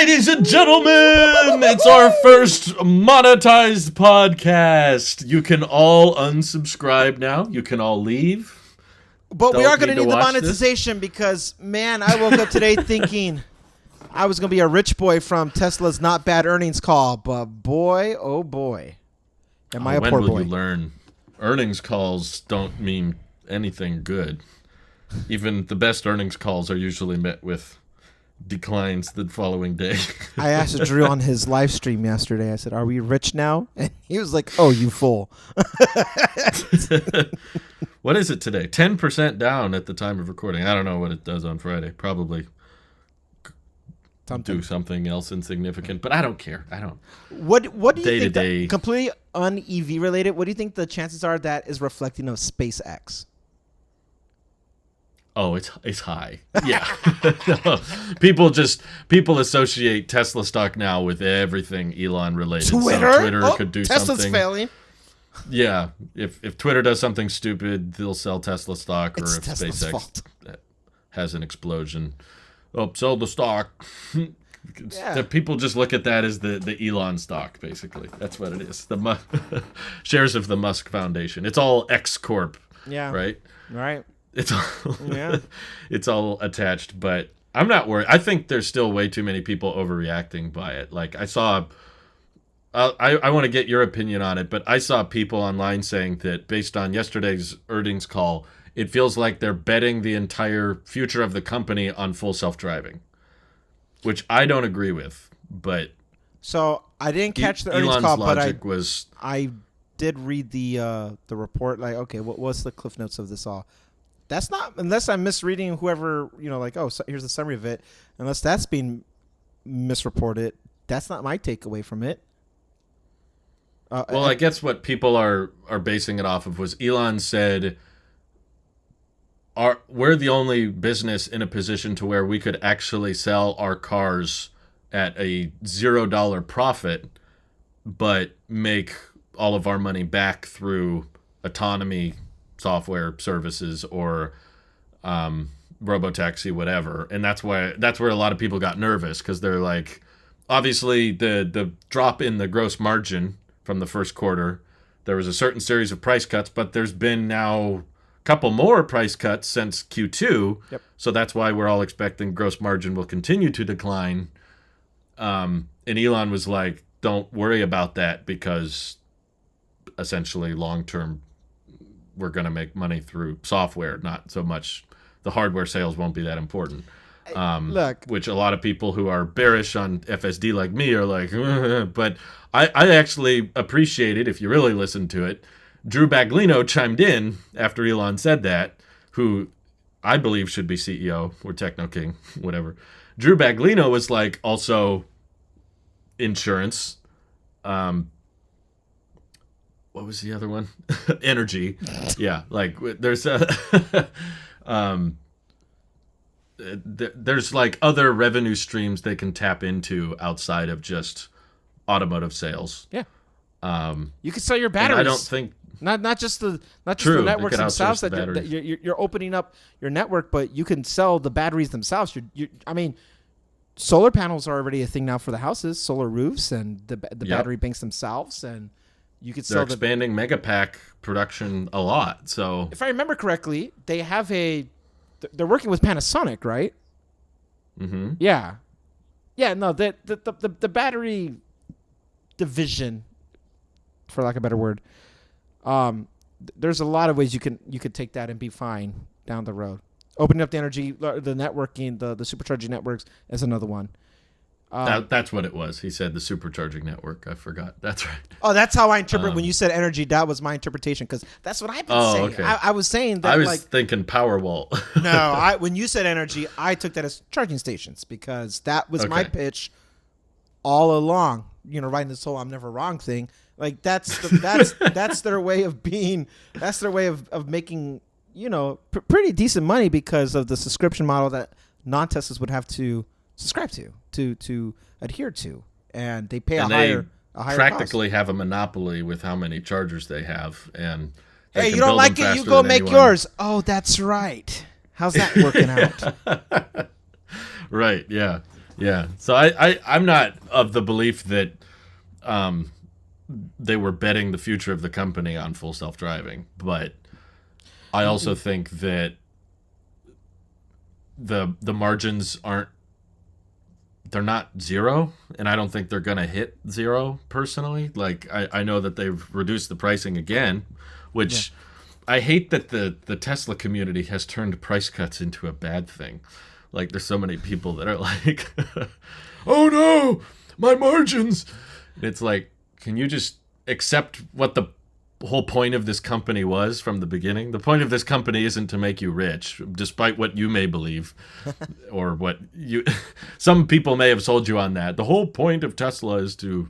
Ladies and gentlemen, it's our first monetized podcast. You can all unsubscribe now. You can all leave. But we are going to need the monetization because, man, I woke up today thinking I was going to be a rich boy from Tesla's not bad earnings call. But boy, oh boy, am I a poor boy. When will you learn? Earnings calls don't mean anything good. Even the best earnings calls are usually met with declines the following day. I asked Drew on his live stream yesterday. I said, "Are we rich now?" And he was like, "Oh, you fool." What is it today? 10% down at the time of recording. I don't know what it does on Friday. Probably do something else insignificant, but I don't care. I don't. What do you think? That, completely un-EV related. What do you think the chances are that is reflecting of SpaceX? Oh, it's high. Yeah. People associate Tesla stock now with everything Elon related. Twitter? So Twitter could do Tesla's something. Failing. Yeah. If Twitter does something stupid, they'll sell Tesla stock, or It's if Tesla's SpaceX fault. has an explosion. Oh, sold the stock. Yeah. People just look at that as the Elon stock, basically. That's what it is. The shares of the Musk Foundation. It's all X Corp. Yeah. Right? Right. It's all, it's all attached, but I'm not worried. I think there's still way too many people overreacting by it. Like I saw, I want to get your opinion on it, but I saw people online saying that based on yesterday's earnings call, it feels like they're betting the entire future of the company on full self-driving, which I don't agree with. But so I didn't catch the earnings Elon's call, but I did read the report. Like, okay, what's the cliff notes of this all? That's not, unless I'm misreading whoever, like, oh, so here's the summary of it. Unless that's being misreported, that's not my takeaway from it. Well, I guess what people are basing it off of was Elon said, we're the only business in a position to where we could actually sell our cars at a $0 profit, but make all of our money back through autonomy software services or robotaxi, whatever. And that's where a lot of people got nervous, because they're like, obviously the drop in the gross margin from the first quarter, there was a certain series of price cuts, but there's been now a couple more price cuts since Q2. Yep. So that's why we're all expecting gross margin will continue to decline. And Elon was like, don't worry about that, because essentially long-term we're going to make money through software, not so much the hardware sales won't be that important. Look, which a lot of people who are bearish on FSD like me are like, but I actually appreciate it if you really listen to it. Drew Baglino chimed in after Elon said that, who I believe should be CEO or Techno King, whatever. Drew Baglino was like, also insurance. What was the other one? Energy. Yeah, like there's there's like other revenue streams they can tap into outside of just automotive sales. Yeah. You can sell your batteries. I don't think not just the True, networks themselves that you're opening up your network, but you can sell the batteries themselves. I mean, solar panels are already a thing now for the houses, solar roofs, and the battery banks themselves, and you could sell. They're expanding Megapack production a lot. So if I remember correctly, they have they're working with Panasonic, right? Mm-hmm. Yeah. Yeah, no, the battery division, for lack of a better word, there's a lot of ways you could take that and be fine down the road. Opening up the energy, the networking, the supercharging networks is another one. That's what it was. He said the supercharging network. I forgot. That's right. Oh, that's how I interpret when you said energy. That was my interpretation, because that's what I've been saying. Okay. I was saying that. I was thinking Powerwall. No, when you said energy, I took that as charging stations, because that was my pitch all along. Writing this whole "I'm never wrong" thing. Like that's their way of being. That's their way of making pretty decent money, because of the subscription model that non-Teslas would have to subscribe to adhere to, and they pay a higher practically cost. Have a monopoly with how many chargers they have, and hey, you don't like it, you go make yours. Oh, that's right. How's that working out? Right, yeah. Yeah. So I'm not of the belief that they were betting the future of the company on full self-driving, but I also think that the margins aren't, they're not zero, and I don't think they're going to hit zero personally. Like I know that they've reduced the pricing again, which I hate that the Tesla community has turned price cuts into a bad thing. Like there's so many people that are like, "Oh no, my margins." It's like, can you just accept what the whole point of this company was from the beginning? The point of this company isn't to make you rich, despite what you may believe, or what you. Some people may have sold you on that. The whole point of Tesla is to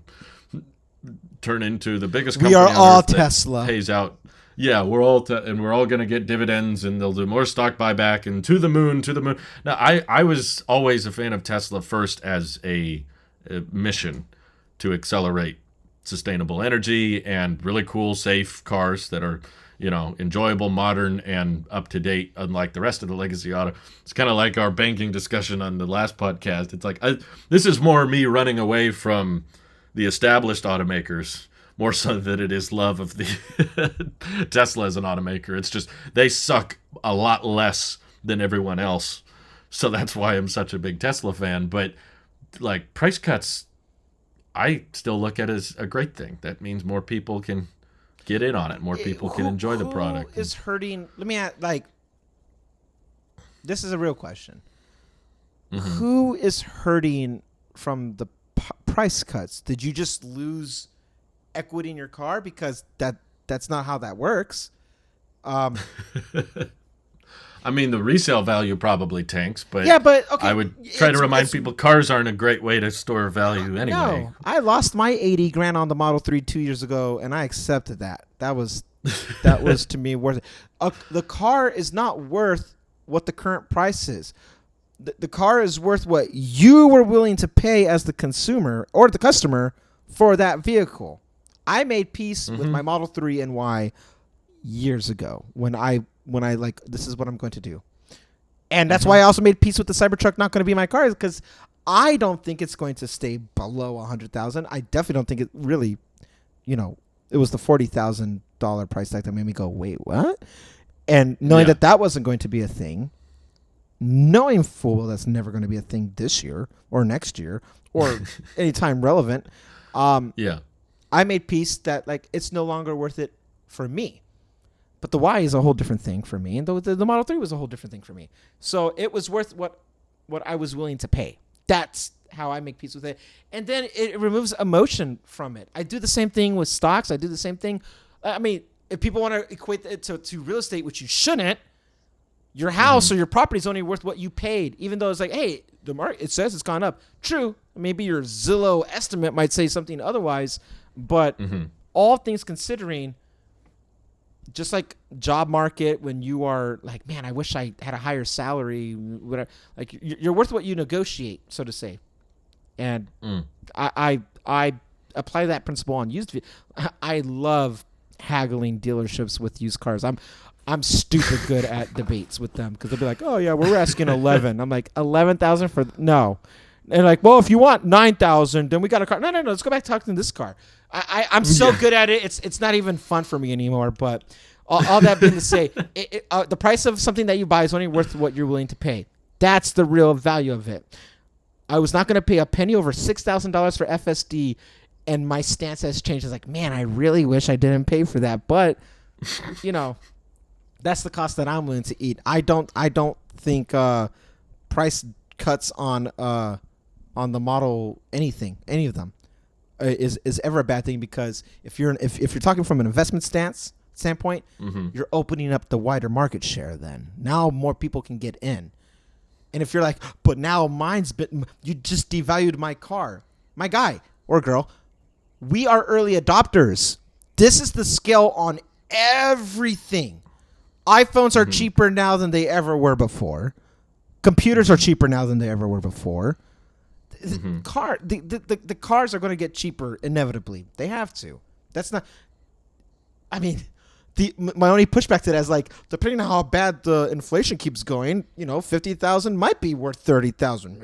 turn into the biggest company. We are on all Earth that Tesla. pays out. Yeah, we're all and we're all going to get dividends, and they'll do more stock buyback, and to the moon, to the moon. Now, I was always a fan of Tesla first as a mission to accelerate sustainable energy and really cool, safe cars that are, enjoyable, modern, and up to date, unlike the rest of the legacy auto. It's kind of like our banking discussion on the last podcast. It's like, this is more me running away from the established automakers more so than it is love of the Tesla as an automaker. It's just they suck a lot less than everyone else. So that's why I'm such a big Tesla fan. But like price cuts, I still look at it as a great thing. That means more people can get in on it. More people can enjoy the product. Who is hurting? Let me ask, this is a real question. Mm-hmm. Who is hurting from the price cuts? Did you just lose equity in your car? Because that's not how that works. I mean, the resale value probably tanks, but okay, I would try to remind people cars aren't a great way to store value anyway. No, I lost my 80 grand on the Model 3 2 years ago, and I accepted that. That was to me worth it. The car is not worth what the current price is. The car is worth what you were willing to pay as the consumer or the customer for that vehicle. I made peace with my Model 3 and Y years ago when I like, this is what I'm going to do. And that's why I also made peace with the Cybertruck not going to be my car, because I don't think it's going to stay below 100,000. I definitely don't think it really, it was the $40,000 price tag that made me go, wait, what? And knowing that wasn't going to be a thing, knowing full well that's never going to be a thing this year or next year or anytime relevant. I made peace that like it's no longer worth it for me. But the Y is a whole different thing for me, and the Model 3 was a whole different thing for me. So it was worth what I was willing to pay. That's how I make peace with it. And then it removes emotion from it. I do the same thing with stocks. I do the same thing. I mean, if people want to equate it to real estate, which you shouldn't, your house or your property is only worth what you paid, even though it's like, hey, the market, it says it's gone up. True. Maybe your Zillow estimate might say something otherwise, but all things considering, just like job market, when you are like, man, I wish I had a higher salary, whatever, like you're worth what you negotiate, so to say. And I apply that principle on used vehicles. I love haggling dealerships with used cars. I'm stupid good at debates with them because they'll be like, oh yeah, we're asking 11. I'm like, 11,000 for no. And like, well, if you want 9,000, then we got a car. No, let's go back to talking to this car. I'm so good at it. It's not even fun for me anymore. But all that being to say, the price of something that you buy is only worth what you're willing to pay. That's the real value of it. I was not going to pay a penny over $6,000 for FSD, and my stance has changed. I was like, man, I really wish I didn't pay for that. But that's the cost that I'm willing to eat. I don't think price cuts on the model any of them is ever a bad thing, because if you're talking from an investment standpoint, you're opening up the wider market share. Then now more people can get in. And if you're like, but now you just devalued my car, my guy or girl, we are early adopters. This is the scale on everything. iPhones are cheaper now than they ever were before. Computers are cheaper now than they ever were before. The cars are going to get cheaper inevitably. They have to. That's not. I mean, my only pushback to that is like, depending on how bad the inflation keeps going, 50,000 might be worth 30,000.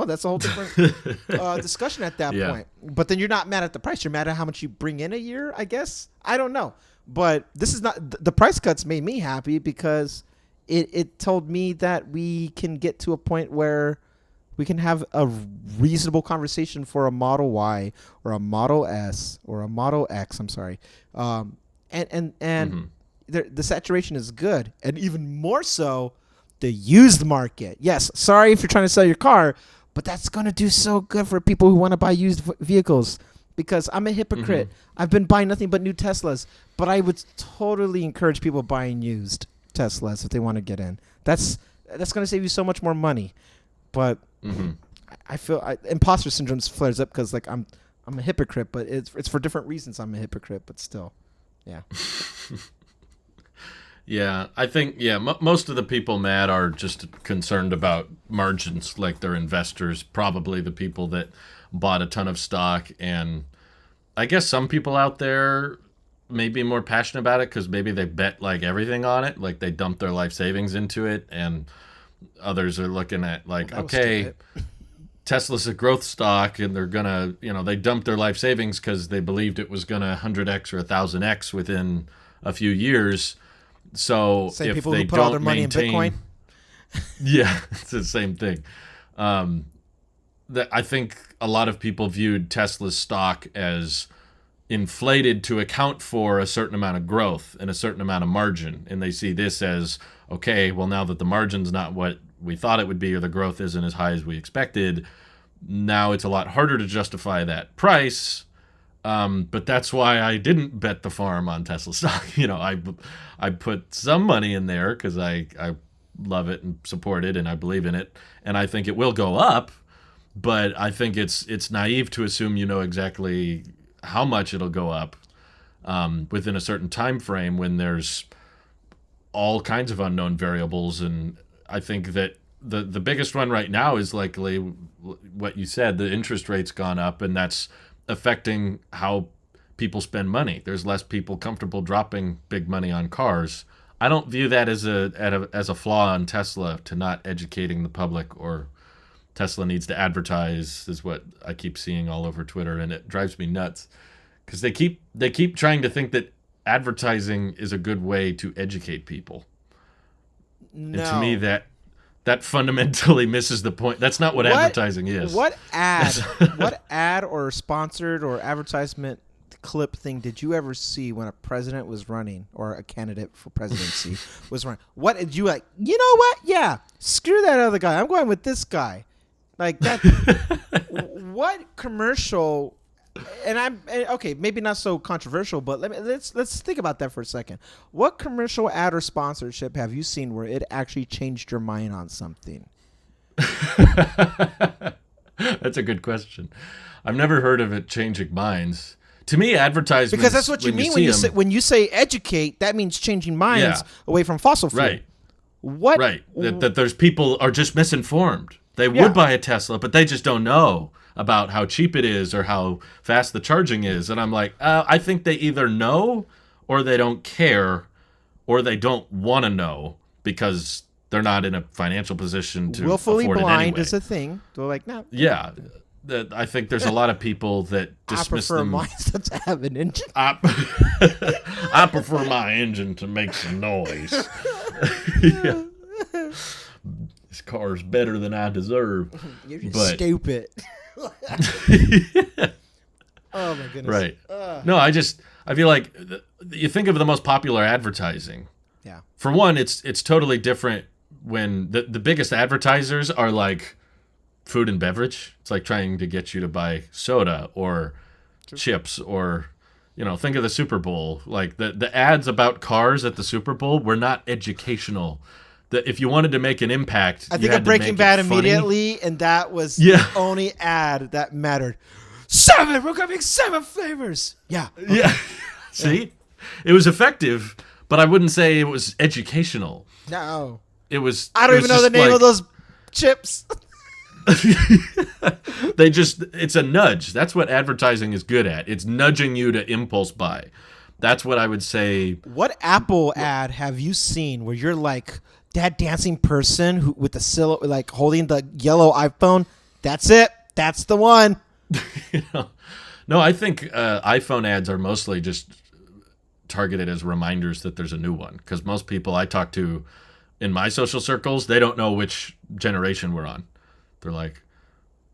That's a whole different discussion at that point. But then you're not mad at the price. You're mad at how much you bring in a year, I guess. I don't know. But this is not the price cuts made me happy because it told me that we can get to a point where we can have a reasonable conversation for a Model Y or a Model S or a Model X. I'm sorry. And the saturation is good. And even more so, the used market. Yes, sorry if you're trying to sell your car, but that's going to do so good for people who want to buy used vehicles. Because I'm a hypocrite. I've been buying nothing but new Teslas. But I would totally encourage people buying used Teslas if they want to get in. That's going to save you so much more money. But I feel imposter syndrome flares up because like I'm a hypocrite, but it's for different reasons. I'm a hypocrite, but still, yeah. Yeah, I think most of the people mad are just concerned about margins, like they're investors, probably the people that bought a ton of stock, and I guess some people out there may be more passionate about it because maybe they bet like everything on it, like they dumped their life savings into it, and others are looking at like, okay, Tesla's a growth stock, and they're gonna, they dumped their life savings because they believed it was gonna 100x or 1000x within a few years. So same if people they who put don't all their money maintain, in Bitcoin. Yeah, it's the same thing. That I think a lot of people viewed Tesla's stock as inflated to account for a certain amount of growth and a certain amount of margin, and they see this as, okay, well, now that the margin's not what we thought it would be or the growth isn't as high as we expected, now it's a lot harder to justify that price. But that's why I didn't bet the farm on Tesla stock. I put some money in there because I love it and support it and I believe in it, and I think it will go up. But I think it's naive to assume exactly how much it'll go up within a certain time frame when there's all kinds of unknown variables. And I think that the biggest one right now is likely what you said, the interest rate's gone up, and that's affecting how people spend money. There's less people comfortable dropping big money on cars. I don't view that as a flaw on Tesla to not educating the public, or Tesla needs to advertise, is what I keep seeing all over Twitter, and it drives me nuts because they keep trying to think that advertising is a good way to educate people. No. And to me, that fundamentally misses the point. That's not what advertising is. What ad or sponsored or advertisement clip thing did you ever see when a president was running or a candidate for presidency was running? What did you like? You know what? Yeah, screw that other guy. I'm going with this guy. Like that. What commercial? And I'm okay. Maybe not so controversial, but let's think about that for a second. What commercial ad or sponsorship have you seen where it actually changed your mind on something? That's a good question. I've never heard of it changing minds. To me, advertisements, because that's what you mean when you say educate. That means changing minds away from fossil fuel. Right. What? Right. That there's people are just misinformed. They would buy a Tesla, but they just don't know about how cheap it is or how fast the charging is. And I'm like, I think they either know or they don't care or they don't want to know because they're not in a financial position to willfully afford blind it anyway. is a thing. They're like, no. Yeah. I think there's a lot of people that dismiss them. I prefer mine to have an engine. I prefer my engine to make some noise. Yeah. This car's better than I deserve. You're just stupid. Oh my goodness. Right. No, I feel like you think of the most popular advertising. Yeah. For one, it's totally different when the biggest advertisers are like food and beverage. It's like trying to get you to buy soda or chips or, think of the Super Bowl. Like the ads about cars at the Super Bowl were not educational. If you wanted to make an impact, I think of Breaking Bad immediately, and that was the only ad that mattered. 7! We're going to make 7 flavors. Yeah. Okay. Yeah. See? It was effective, but I wouldn't say it was educational. No. It was. I don't even know the name of those chips. It's a nudge. That's what advertising is good at. It's nudging you to impulse buy. That's what I would say. What Apple ad have you seen where you're like that dancing person who with the silhouette, like holding the yellow iPhone? That's it. That's the one. You know? No, I think iPhone ads are mostly just targeted as reminders that there's a new one. Because most people I talk to in my social circles, they don't know which generation we're on. They're like,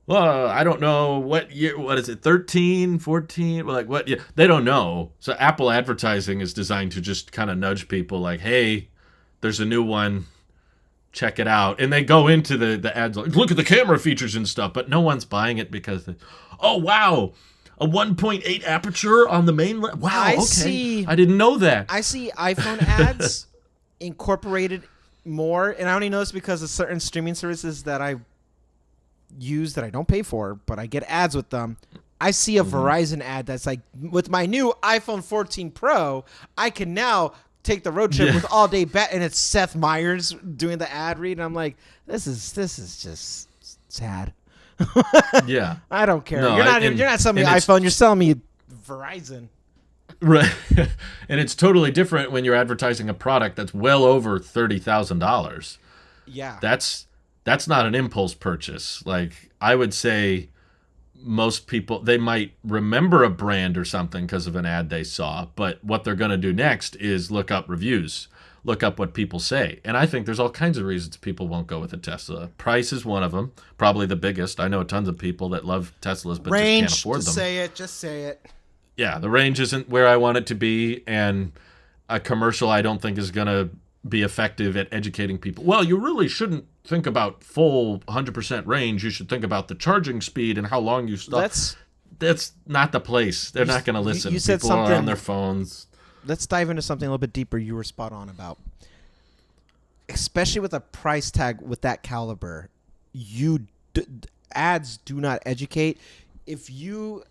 well, I don't know what year, what is it, 13, 14? Like, what? Yeah, they don't know. So Apple advertising is designed to just kind of nudge people like, hey, there's a new one. Check it out. And they go into the ads like, look at the camera features and stuff. But no one's buying it because, oh, wow, a 1.8 aperture on the main lens. Wow, okay. I didn't know that. I see iPhone ads incorporated more. And I only know this because of certain streaming services that I use that I don't pay for, but I get ads with them. I see a Verizon ad that's like, with my new iPhone 14 Pro, I can now take the road trip with all day bet, and it's Seth Meyers doing the ad read, and I'm like, this is just sad. Yeah, I don't care. No, you're not selling me iPhone. You're selling me Verizon. Right, and it's totally different when you're advertising a product that's well over $30,000. Yeah, that's not an impulse purchase. Like, I would say most people, they might remember a brand or something because of an ad they saw, but what they're going to do next is look up reviews, look up what people say. And I think there's all kinds of reasons people won't go with a Tesla. Price is one of them, probably the biggest. I know tons of people that love Teslas but range, just can't afford them. Just say it. Yeah, the range isn't where I want it to be, and a commercial I don't think is going to be effective at educating people. Well, you really shouldn't think about full 100% range. You should think about the charging speed and how long you stop. That's not the place. They're not going to listen. You said people something are on their phones. Let's dive into something a little bit deeper. You were spot on about, especially with a price tag with that caliber. Ads do not educate. If you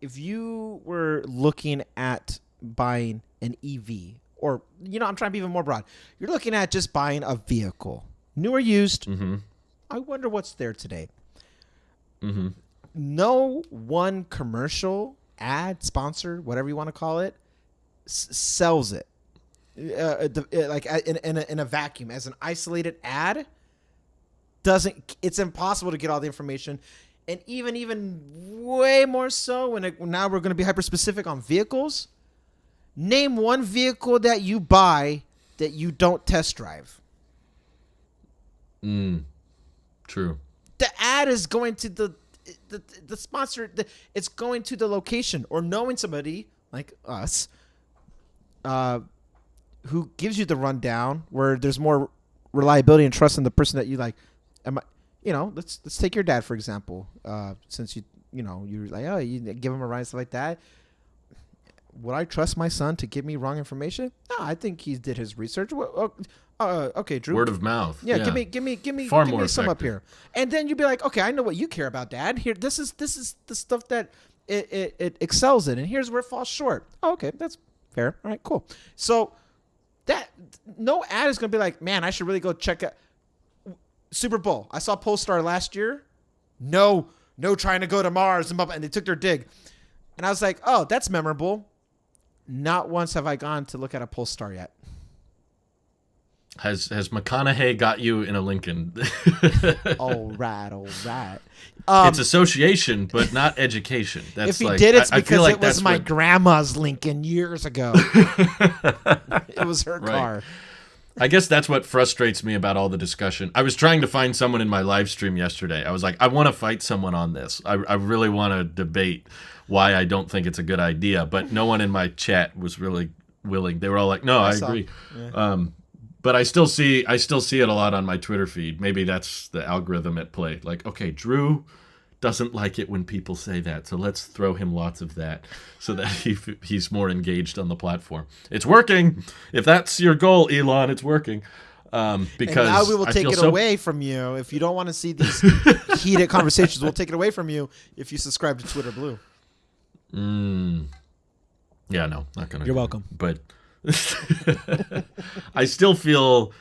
were looking at buying an EV, or, I'm trying to be even more broad. You're looking at just buying a vehicle, new or used. Mm-hmm. I wonder what's there today. Mm-hmm. No one commercial, ad, sponsor, whatever you want to call it, sells it. Like in a vacuum, as an isolated ad, it's impossible to get all the information. And even way more so now we're going to be hyper specific on vehicles. Name one vehicle that you buy that you don't test drive. True. The ad is going to the sponsor. It's going to the location, or knowing somebody like us who gives you the rundown, where there's more reliability and trust in the person that you like. Let's take your dad for example. Since you're like, oh, you give him a ride, stuff like that. Would I trust my son to give me wrong information? No, I think he did his research. Okay, Drew. Word of mouth. Yeah, give me Far give more me some effective. up here, and then you'd be like, okay, I know what you care about, Dad. Here, this is the stuff that it excels in, and here's where it falls short. Oh, okay, that's fair. All right, cool. So that no ad is gonna be like, man, I should really go check out Super Bowl. I saw Polestar last year. No, trying to go to Mars, and they took their dig, and I was like, oh, that's memorable. Not once have I gone to look at a Polestar yet. Has McConaughey got you in a Lincoln? All right. It's association, but not education. That's if he like, did, it's because like it was my grandma's Lincoln years ago. It was her car. I guess that's what frustrates me about all the discussion. I was trying to find someone in my live stream yesterday. I was like, I want to fight someone on this. I really want to debate why I don't think it's a good idea. But no one in my chat was really willing. They were all like, no, I agree. Yeah. But I still see it a lot on my Twitter feed. Maybe that's the algorithm at play. Like, okay, Drew doesn't like it when people say that, so let's throw him lots of that so that he's more engaged on the platform. It's working. If that's your goal, Elon, it's working. Because and now we will take it away from you. If you don't want to see these heated conversations, we'll take it away from you if you subscribe to Twitter Blue. Yeah, no, not gonna. You're welcome. But I still feel,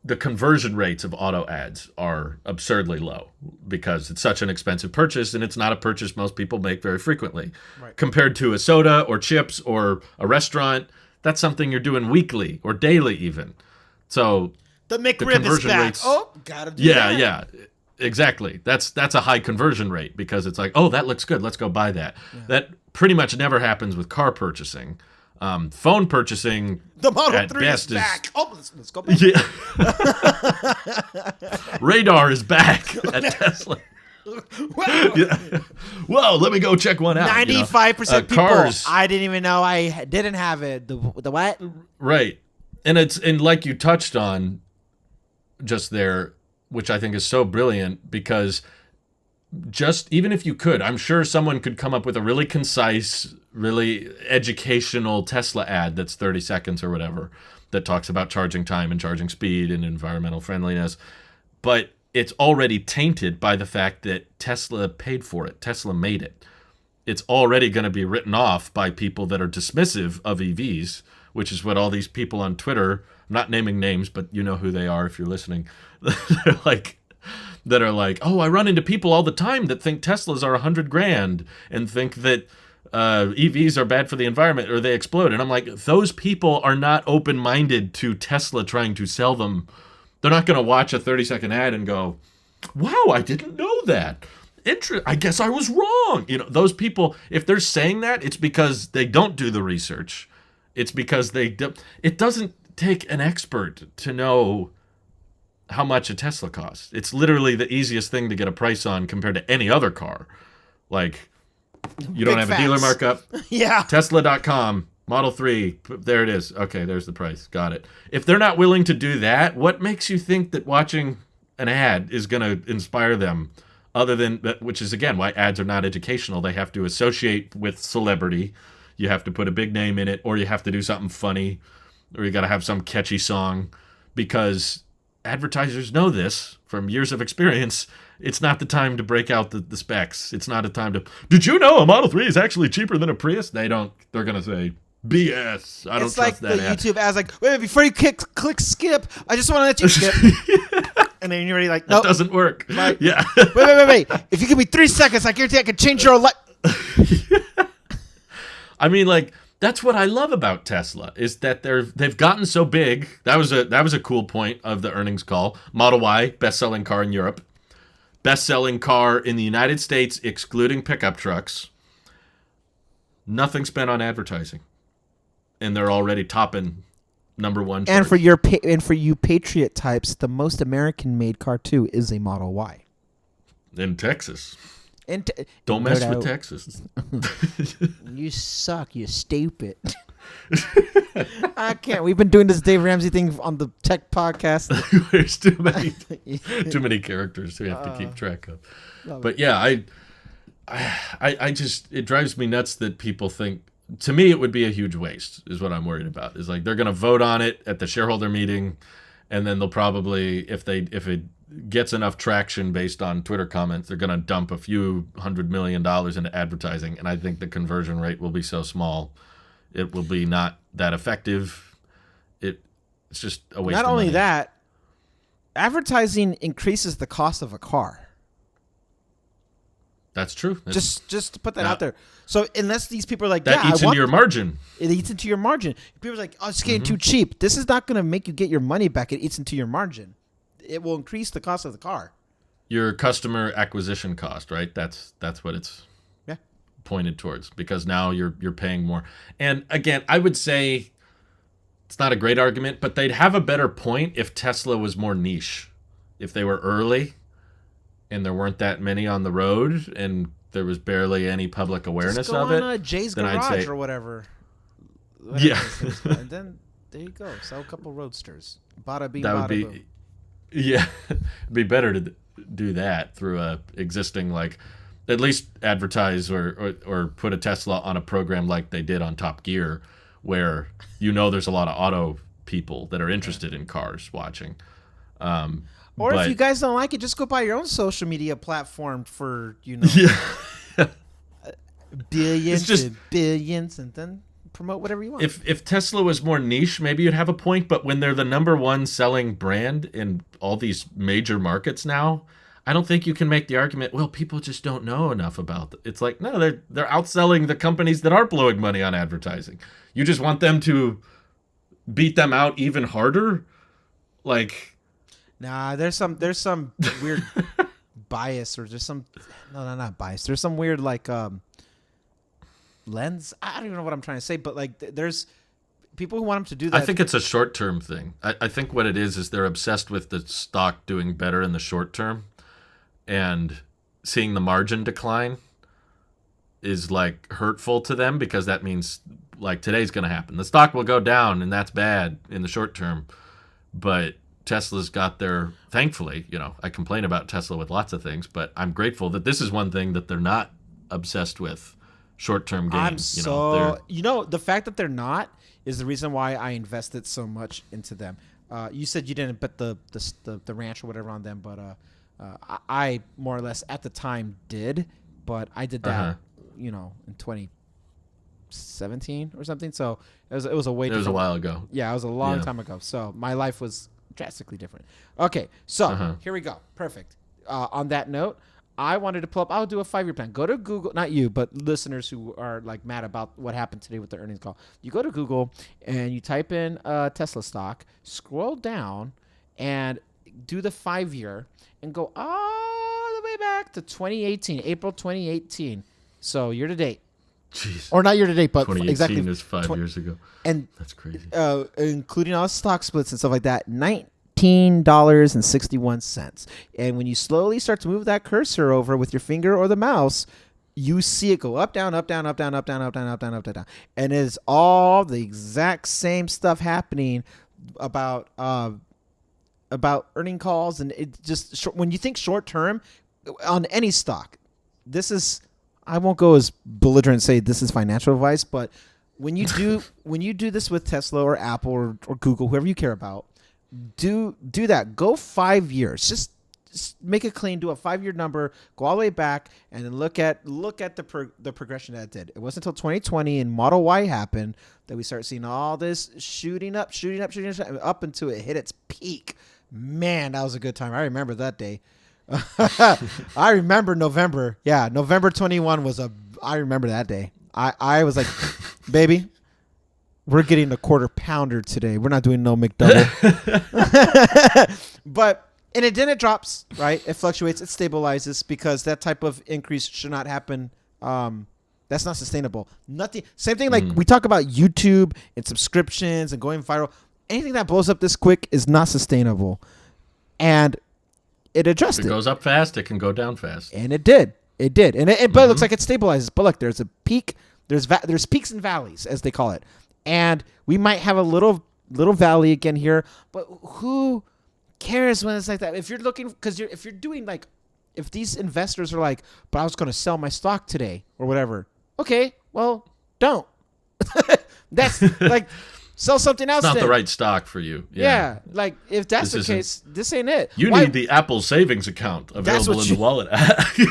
the conversion rates of auto ads are absurdly low because it's such an expensive purchase, and it's not a purchase most people make very frequently. Right. Compared to a soda or chips or a restaurant, that's something you're doing weekly or daily even. So the McRib is back. Rates, gotta do that. Yeah, exactly. That's a high conversion rate because it's like, oh, that looks good. Let's go buy that. Yeah. That pretty much never happens with car purchasing. Phone purchasing, the Model 3 is back. Let's go back. Yeah. Radar is back at Tesla. Yeah. Whoa, let me go check one out. 95% people. Cars, I didn't even know I didn't have it. The what? Right. And like you touched on just there, which I think is so brilliant, because just even if you could, I'm sure someone could come up with a really concise, really educational Tesla ad that's 30 seconds or whatever that talks about charging time and charging speed and environmental friendliness. But it's already tainted by the fact that Tesla paid for it. Tesla made it. It's already going to be written off by people that are dismissive of EVs, which is what all these people on Twitter, I'm not naming names, but you know who they are if you're listening, that are like, oh, I run into people all the time that think Teslas are $100,000 and think that EVs are bad for the environment or they explode. And I'm like, those people are not open-minded to Tesla trying to sell them. They're not going to watch a 30-second ad and go, wow, I didn't know that. I guess I was wrong. Those people, if they're saying that, it's because they don't do the research. It's because it doesn't take an expert to know how much a Tesla costs. It's literally the easiest thing to get a price on compared to any other car. Like, you don't have a dealer markup. Yeah. Tesla.com, Model 3, there it is. Okay, there's the price. Got it. If they're not willing to do that, what makes you think that watching an ad is going to inspire them? Other than, which is, again, why ads are not educational. They have to associate with celebrity. You have to put a big name in it, or you have to do something funny, or you got to have some catchy song, because advertisers know this from years of experience. It's not the time to break out the specs. It's not a time to, did you know a Model 3 is actually cheaper than a Prius? They're going to say, BS. I don't trust that. It's like the YouTube ads, like, wait, before you click skip, I just want to let you skip. And then you're already like, nope. That doesn't work. Like, yeah. Wait. If you give me 3 seconds, I guarantee I can change your life. I mean, like, that's what I love about Tesla, is that they've gotten so big. That was a cool point of the earnings call. Model Y, best-selling car in Europe. Best-selling car in the United States, excluding pickup trucks. Nothing spent on advertising. And they're already topping number one. And for you Patriot types, the most American-made car, too, is a Model Y. In Texas. Don't mess with Texas. You suck. You stupid. I can't. We've been doing this Dave Ramsey thing on the tech podcast. There's too many characters we have to keep track of. But yeah, I just, it drives me nuts that people think. To me, it would be a huge waste. Is what I'm worried about. Is like they're going to vote on it at the shareholder meeting, and then they'll probably, if it gets enough traction based on Twitter comments, they're going to dump a few $100 million into advertising, and I think the conversion rate will be so small, it will be not that effective. It's just a waste of money. Not only that, advertising increases the cost of a car. That's true. Just to put that out there. So unless these people are like, that eats into your margin. It eats into your margin. People are like, oh, it's getting too cheap. This is not going to make you get your money back. It eats into your margin. It will increase the cost of the car. Your customer acquisition cost, right? That's what it's pointed towards, because now you're paying more. And again, I would say it's not a great argument, but they'd have a better point if Tesla was more niche. If they were early and there weren't that many on the road and there was barely any public awareness of it. Just go on Jay's Garage or whatever. Yeah. And then there you go. Sell a couple Roadsters. Bada bing, that would bada be boom. Yeah, it'd be better to do that through a existing, like, at least advertise or put a Tesla on a program like they did on Top Gear, where there's a lot of auto people that are interested in cars watching. Or if you guys don't like it, just go buy your own social media platform for billions and billions, and then promote whatever you want. If Tesla was more niche, maybe you'd have a point. But when they're the number one selling brand in all these major markets now, I don't think you can make the argument, well, people just don't know enough about it. It's like, no, they're outselling the companies that are blowing money on advertising. You just want them to beat them out even harder? Like, nah, there's some weird bias, or there's some not bias. There's some weird like lens. I don't even know what I'm trying to say, but like there's people who want them to do that. I think it's a short-term thing. I think what it is they're obsessed with the stock doing better in the short term, and seeing the margin decline is like hurtful to them, because that means like today's going to happen. The stock will go down, and that's bad in the short term. But Tesla's got their, thankfully, I complain about Tesla with lots of things, but I'm grateful that this is one thing that they're not obsessed with short-term gains. The fact that they're not is the reason why I invested so much into them. You said you didn't bet the ranch or whatever on them, but I more or less at the time did, but I did that, in 2017 or something. So it was a way. It was a while ago. Yeah, it was a long time ago. So my life was drastically different. Okay, so here we go. Perfect. On that note, I wanted to pull up. I'll do a 5-year plan. Go to Google, not you, but listeners who are like mad about what happened today with the earnings call. You go to Google and you type in Tesla stock. Scroll down and do the 5-year and go all the way back to 2018, April 2018. So year to date. Jeez. Or not year to date, but 2018 exactly is 5 years ago. And that's crazy. Including all stock splits and stuff like that, $19.61. And when you slowly start to move that cursor over with your finger or the mouse, you see it go up, down, up, down, up, down, up, down, up, down, up, down, up, down, down. And it is all the exact same stuff happening about earning calls. And it just, when you think short term on any stock, this is, I won't go as belligerent and say this is financial advice, but when you do this with Tesla or Apple or Google, whoever you care about, do that. Go 5 years. Just make it clean. Do a 5-year number. Go all the way back and then look at the progression that it did. It wasn't until 2020 and Model Y happened that we start seeing all this shooting up until it hit its peak. Man, that was a good time. I remember that day. I remember November. Yeah, November 21 I remember that day. I was like, baby, we're getting a quarter pounder today. We're not doing no McDouble. And it drops, right? It fluctuates, it stabilizes, because that type of increase should not happen. That's not sustainable. Nothing. Same thing like we talk about YouTube and subscriptions and going viral. Anything that blows up this quick is not sustainable. And it adjusted. If it goes up fast, it can go down fast. And it did. But it looks like it stabilizes. But look, there's a peak. There's peaks and valleys, as they call it. And we might have a little valley again here. But who cares when it's like that? If you're looking, if you're doing like, if these investors are like, but I was going to sell my stock today or whatever. Okay, well, don't. That's like, sell something else. It's not then. The right stock for you. Yeah, like if that's the case, this ain't it. You need the Apple savings account available in the wallet.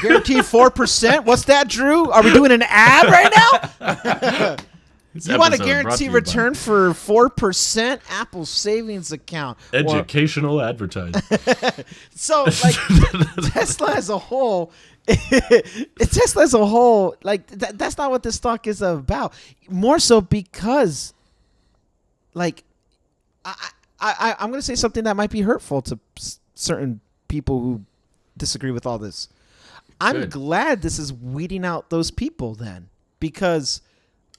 Guaranteed 4%. What's that, Drew? Are we doing an ad right now? You want a guaranteed return for 4% Apple savings account. Educational advertising. So, like, Tesla as a whole, like, that's not what this stock is about. More so because, like, I'm going to say something that might be hurtful to certain people who disagree with all this. I'm glad this is weeding out those people then, because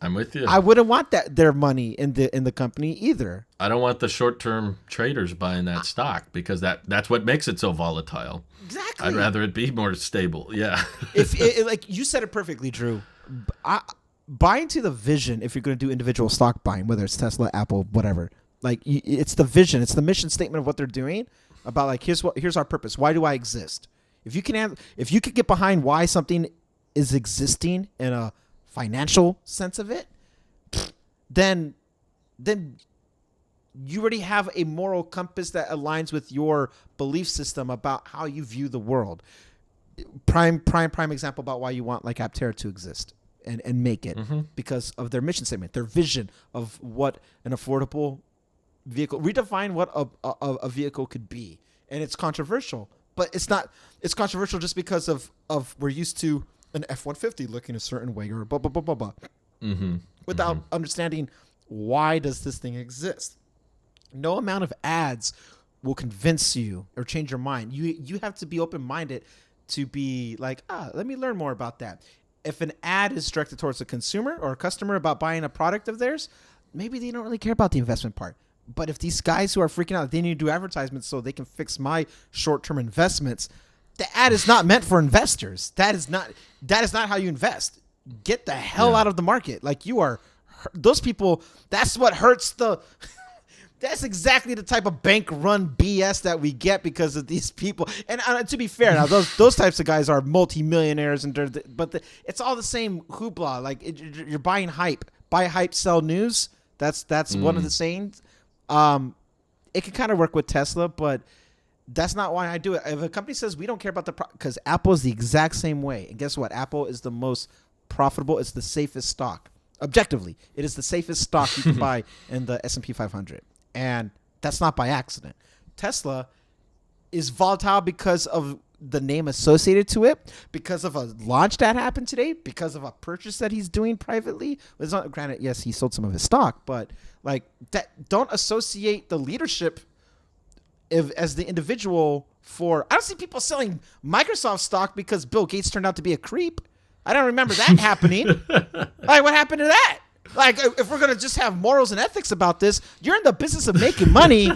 I'm with you. I wouldn't want their money in the company either. I don't want the short-term traders buying that stock, because that's what makes it so volatile. Exactly. I'd rather it be more stable. Yeah. Like you said it perfectly, Drew. Buy into the vision if you're going to do individual stock buying, whether it's Tesla, Apple, whatever. Like it's the vision, it's the mission statement of what they're doing. About like here's our purpose. Why do I exist? If you could get behind why something is existing in a financial sense of it, then you already have a moral compass that aligns with your belief system about how you view the world. Prime example about why you want like Aptera to exist. and make it because of their mission statement, their vision of what an affordable vehicle, redefine what a vehicle could be. And it's controversial, but it's not. It's controversial just because of we're used to an F-150 looking a certain way or blah blah blah blah blah, without understanding why does this thing exist. No amount of ads will convince you or change your mind. You have to be open minded to be like, let me learn more about that. If an ad is directed towards a consumer or a customer about buying a product of theirs, maybe they don't really care about the investment part. But if these guys who are freaking out, they need to do advertisements so they can fix my short-term investments, the ad is not meant for investors. That is not how you invest. Get the hell out of the market. Like, you are, those people, that's what hurts that's exactly the type of bank-run BS that we get because of these people. And to be fair, now those types of guys are multimillionaires, but it's all the same hoopla. Like, you're buying hype. Buy hype, sell news. That's one of the sayings. It can kind of work with Tesla, but that's not why I do it. If a company says we don't care about because Apple is the exact same way. And guess what? Apple is the most profitable. It's the safest stock. Objectively, it is the safest stock you can buy in the S&P 500. And that's not by accident. Tesla is volatile because of the name associated to it, because of a launch that happened today, because of a purchase that he's doing privately. It's not, granted, yes, he sold some of his stock, but like that, don't associate the leadership as the individual for. I don't see people selling Microsoft stock because Bill Gates turned out to be a creep. I don't remember that happening. Like, what happened to that? Like, if we're going to just have morals and ethics about this, you're in the business of making money.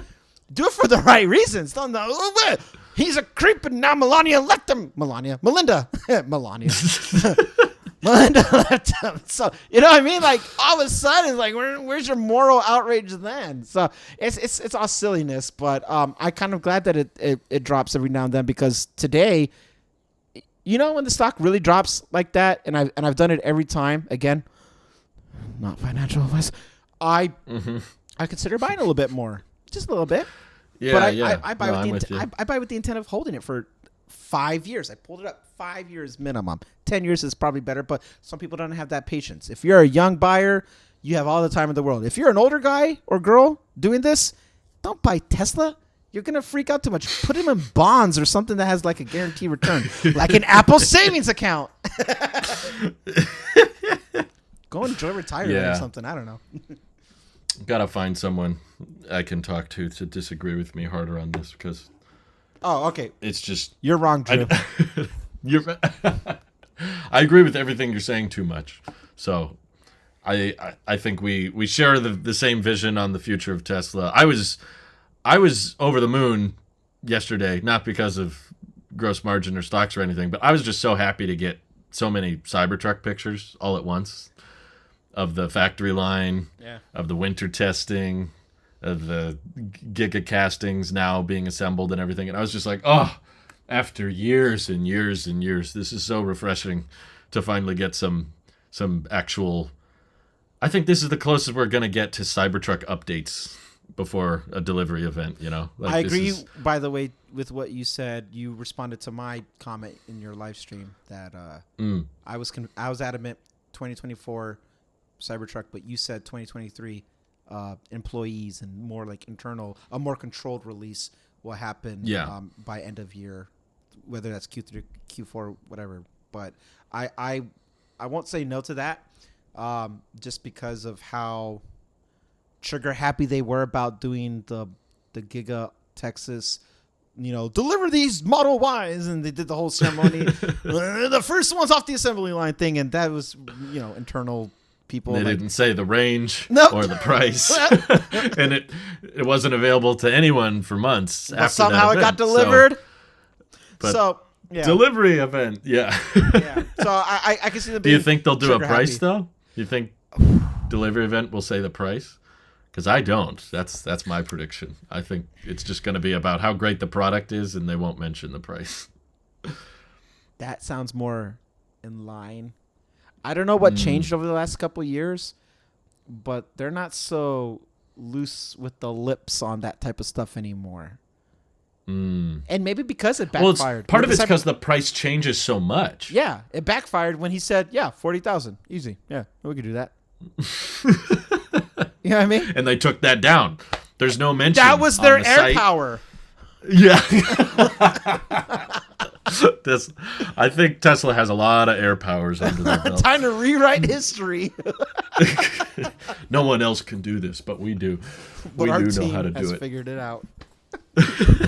Do it for the right reasons. Don't know. He's a creep and now Melinda left him. Melinda left him. So, you know what I mean? Like, all of a sudden, like, where's your moral outrage then? So it's all silliness, but I'm kind of glad that it drops every now and then, because today, you know, when the stock really drops like that, and I've done it every time, again, not financial advice, I consider buying a little bit more, just a little bit. Yeah, but I buy with the intent of holding it for 5 years. I pulled it up 5 years minimum. 10 years is probably better, but some people don't have that patience. If you're a young buyer, you have all the time in the world. If you're an older guy or girl doing this, don't buy Tesla. You're going to freak out too much. Put them in bonds or something that has like a guaranteed return, like an Apple savings account. Go enjoy retirement or something. I don't know. Gotta find someone I can talk to disagree with me harder on this, because okay, it's just, you're wrong, Drew. I agree with everything you're saying too much. So I think we share the same vision on the future of Tesla. I was over the moon yesterday, not because of gross margin or stocks or anything, but I was just so happy to get so many Cybertruck pictures all at once of the factory line, of the winter testing, of the giga castings now being assembled and everything. And I was just like, oh, after years and years and years, this is so refreshing to finally get some actual. I think this is the closest we're going to get to Cybertruck updates before a delivery event, you know? Like, I agree, by the way, with what you said. You responded to my comment in your live stream that I was adamant 2024 Cybertruck, but you said 2023 employees and more like a more controlled release will happen by end of year, whether that's Q3, Q4, whatever. But I won't say no to that, just because of how trigger happy they were about doing the Giga Texas, you know, deliver these Model Ys, and they did the whole ceremony, the first ones off the assembly line thing, and that was, you know, internal people. They didn't say the range or the price, and it wasn't available to anyone for months. But after somehow that event, it got delivered. Delivery event, So I can see them. Do you think they'll do a price though? You think delivery event will say the price? Because I don't. That's my prediction. I think it's just going to be about how great the product is, and they won't mention the price. That sounds more in line. I don't know what changed over the last couple of years, but they're not so loose with the lips on that type of stuff anymore. And maybe because it Well, backfired. part of it's because the price changes so much. Yeah, it backfired when he said, "Yeah, 40,000, easy. Yeah, we could do that." You know what I mean? And they took that down. There's no mention. That was their on the air site. power. Yeah. I think Tesla has a lot of air powers under their belt. Time to rewrite history. No one else can do this, but we do. But we our do team know how to do has it. figured it out.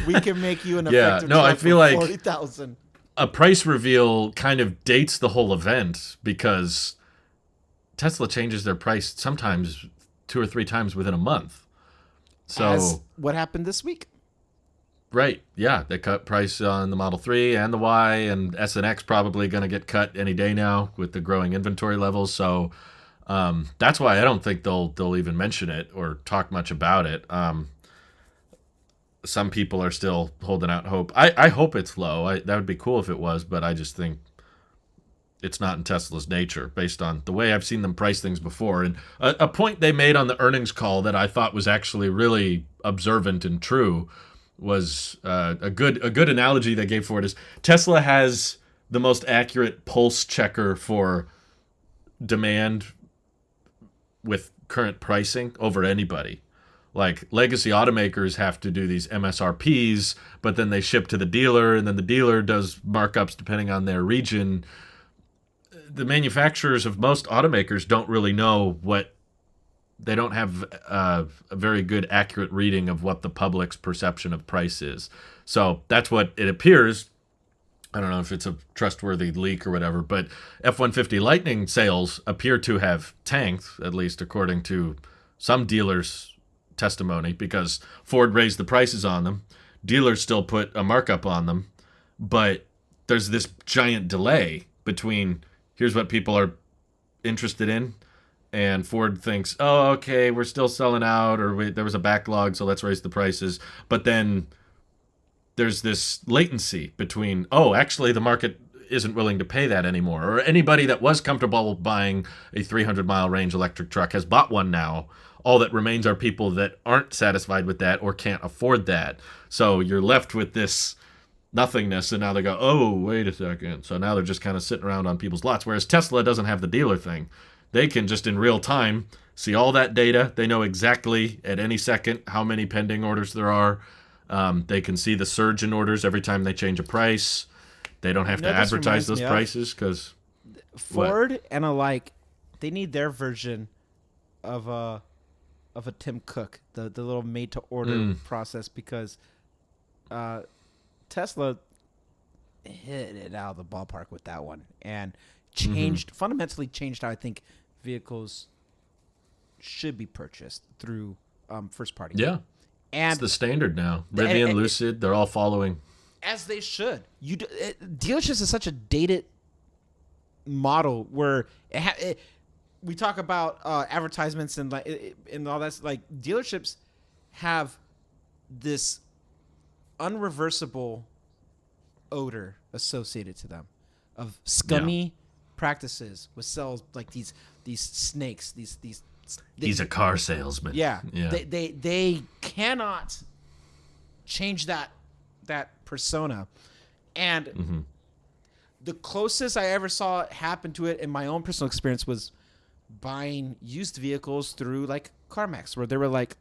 We can make you an Yeah, effective no, I truck feel for like 40,000. a price reveal kind of dates the whole event because Tesla changes their price sometimes 2 or 3 times within a month. So As what happened this week? Right. Yeah. They cut price on the Model 3 and the Y, and S and X probably going to get cut any day now with the growing inventory levels. So that's why I don't think they'll even mention it or talk much about it. Some people are still holding out hope. I hope it's low. That would be cool if it was, but I just think it's not in Tesla's nature based on the way I've seen them price things before. And a point they made on the earnings call that I thought was actually really observant and true was a good analogy they gave for it is Tesla has the most accurate pulse checker for demand with current pricing over anybody. Like legacy automakers have to do these MSRPs, but then they ship to the dealer, and then the dealer does markups depending on their region. The manufacturers of most automakers don't really know they don't have a very good accurate reading of what the public's perception of price is. So that's what it appears. I don't know if it's a trustworthy leak or whatever, but F-150 Lightning sales appear to have tanked, at least according to some dealers' testimony, because Ford raised the prices on them. Dealers still put a markup on them, but there's this giant delay between here's what people are interested in, and Ford thinks, oh, okay, we're still selling out, or there was a backlog, so let's raise the prices. But then there's this latency between, oh, actually the market isn't willing to pay that anymore, or anybody that was comfortable buying a 300-mile range electric truck has bought one now. All that remains are people that aren't satisfied with that or can't afford that. So you're left with this nothingness, and now they go, oh, wait a second. So now they're just kind of sitting around on people's lots, whereas Tesla doesn't have the dealer thing. They can just in real time see all that data. They know exactly at any second how many pending orders there are. They can see the surge in orders every time they change a price. They don't have to advertise those prices because Ford and alike, they need their version of a Tim Cook, the little made to order process, because Tesla hit it out of the ballpark with that one and fundamentally changed how I think vehicles should be purchased through first party. Yeah. And it's the standard now. Rivian, Lucid, they're all following. As they should. Dealerships is such a dated model where we talk about advertisements and and all that. Like dealerships have this unreversible odor associated to them of scummy practices with sales, like these snakes, He's a car salesman. Yeah. They cannot change that persona. And the closest I ever saw it happen to it in my own personal experience was buying used vehicles through like CarMax, where they were like,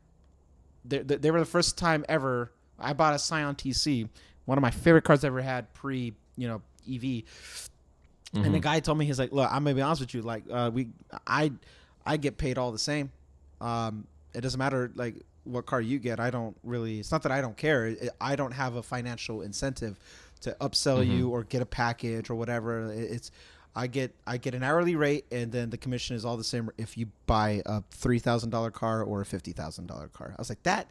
they were the first time ever I bought a Scion TC, one of my favorite cars I ever had pre, EV. And the guy told me, he's like, look, I'm gonna be honest with you, like I get paid all the same. It doesn't matter like what car you get. It's not that I don't care. I don't have a financial incentive to upsell you or get a package or whatever. I get an hourly rate, and then the commission is all the same if you buy a $3,000 car or a $50,000 car. I was like, that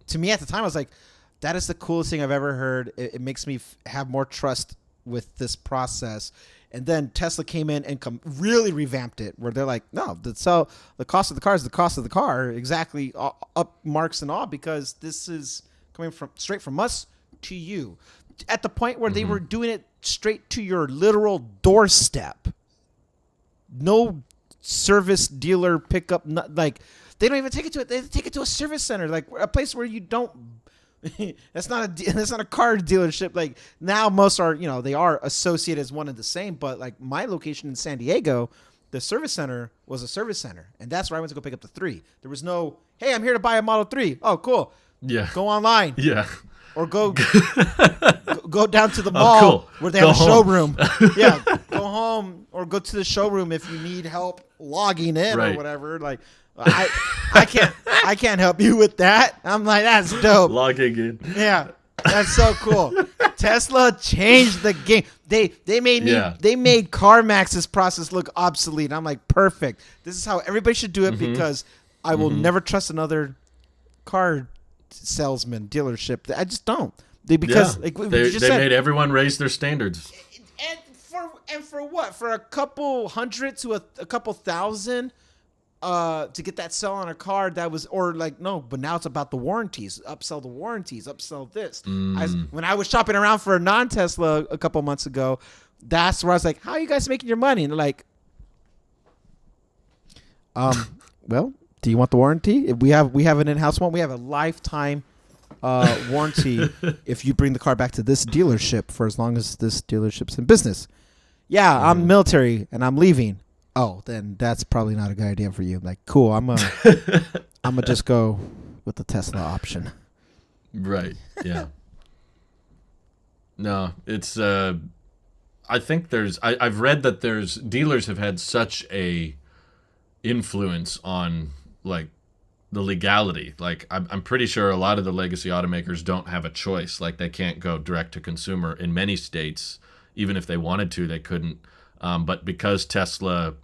to me at the time, I was like, that is the coolest thing I've ever heard. It makes me have more trust with this process. And then Tesla came in and really revamped it, where they're like, no, the cost of the car is the cost of the car, exactly, up marks and all, because this is coming straight from us to you. At the point where they were doing it straight to your literal doorstep. No service dealer pickup, like they don't even take it to it. They take it to a service center, like a place where you don't That's not a car dealership. Like now, most are they are associated as one and the same. But like my location in San Diego, the service center was a service center, and that's where I went to go pick up the 3. There was no, hey, I'm here to buy a Model 3. Oh, cool. Yeah. Go online. Yeah. Or go down to the mall cool. where they Go have a home. showroom. Yeah, go home or go to the showroom if you need help logging in or whatever. Like, I can't help you with that. I'm like, that's dope. Logging in. Yeah, that's so cool. Tesla changed the game. They made they made CarMax's process look obsolete. I'm like, perfect. This is how everybody should do it because I will never trust another car salesman dealership. I just don't. They made everyone raise their standards. And for what? For a couple hundred to a couple thousand to get that cell on a car that was, or like, no, but now it's about the warranties. Upsell the warranties, upsell this. When I was shopping around for a non-Tesla a couple months ago, that's where I was like, how are you guys making your money? And they're like, well, do you want the warranty? We have an in-house one. We have a lifetime warranty if you bring the car back to this dealership for as long as this dealership's in business. Yeah, I'm military and I'm leaving. Oh, then that's probably not a good idea for you. I'm like, cool, I'm gonna just go with the Tesla option. Right. Yeah. No, it's I think I've read that dealers have had such a influence on like the legality. Like I'm pretty sure a lot of the legacy automakers don't have a choice. Like they can't go direct to consumer in many states. Even if they wanted to, they couldn't. But because Tesla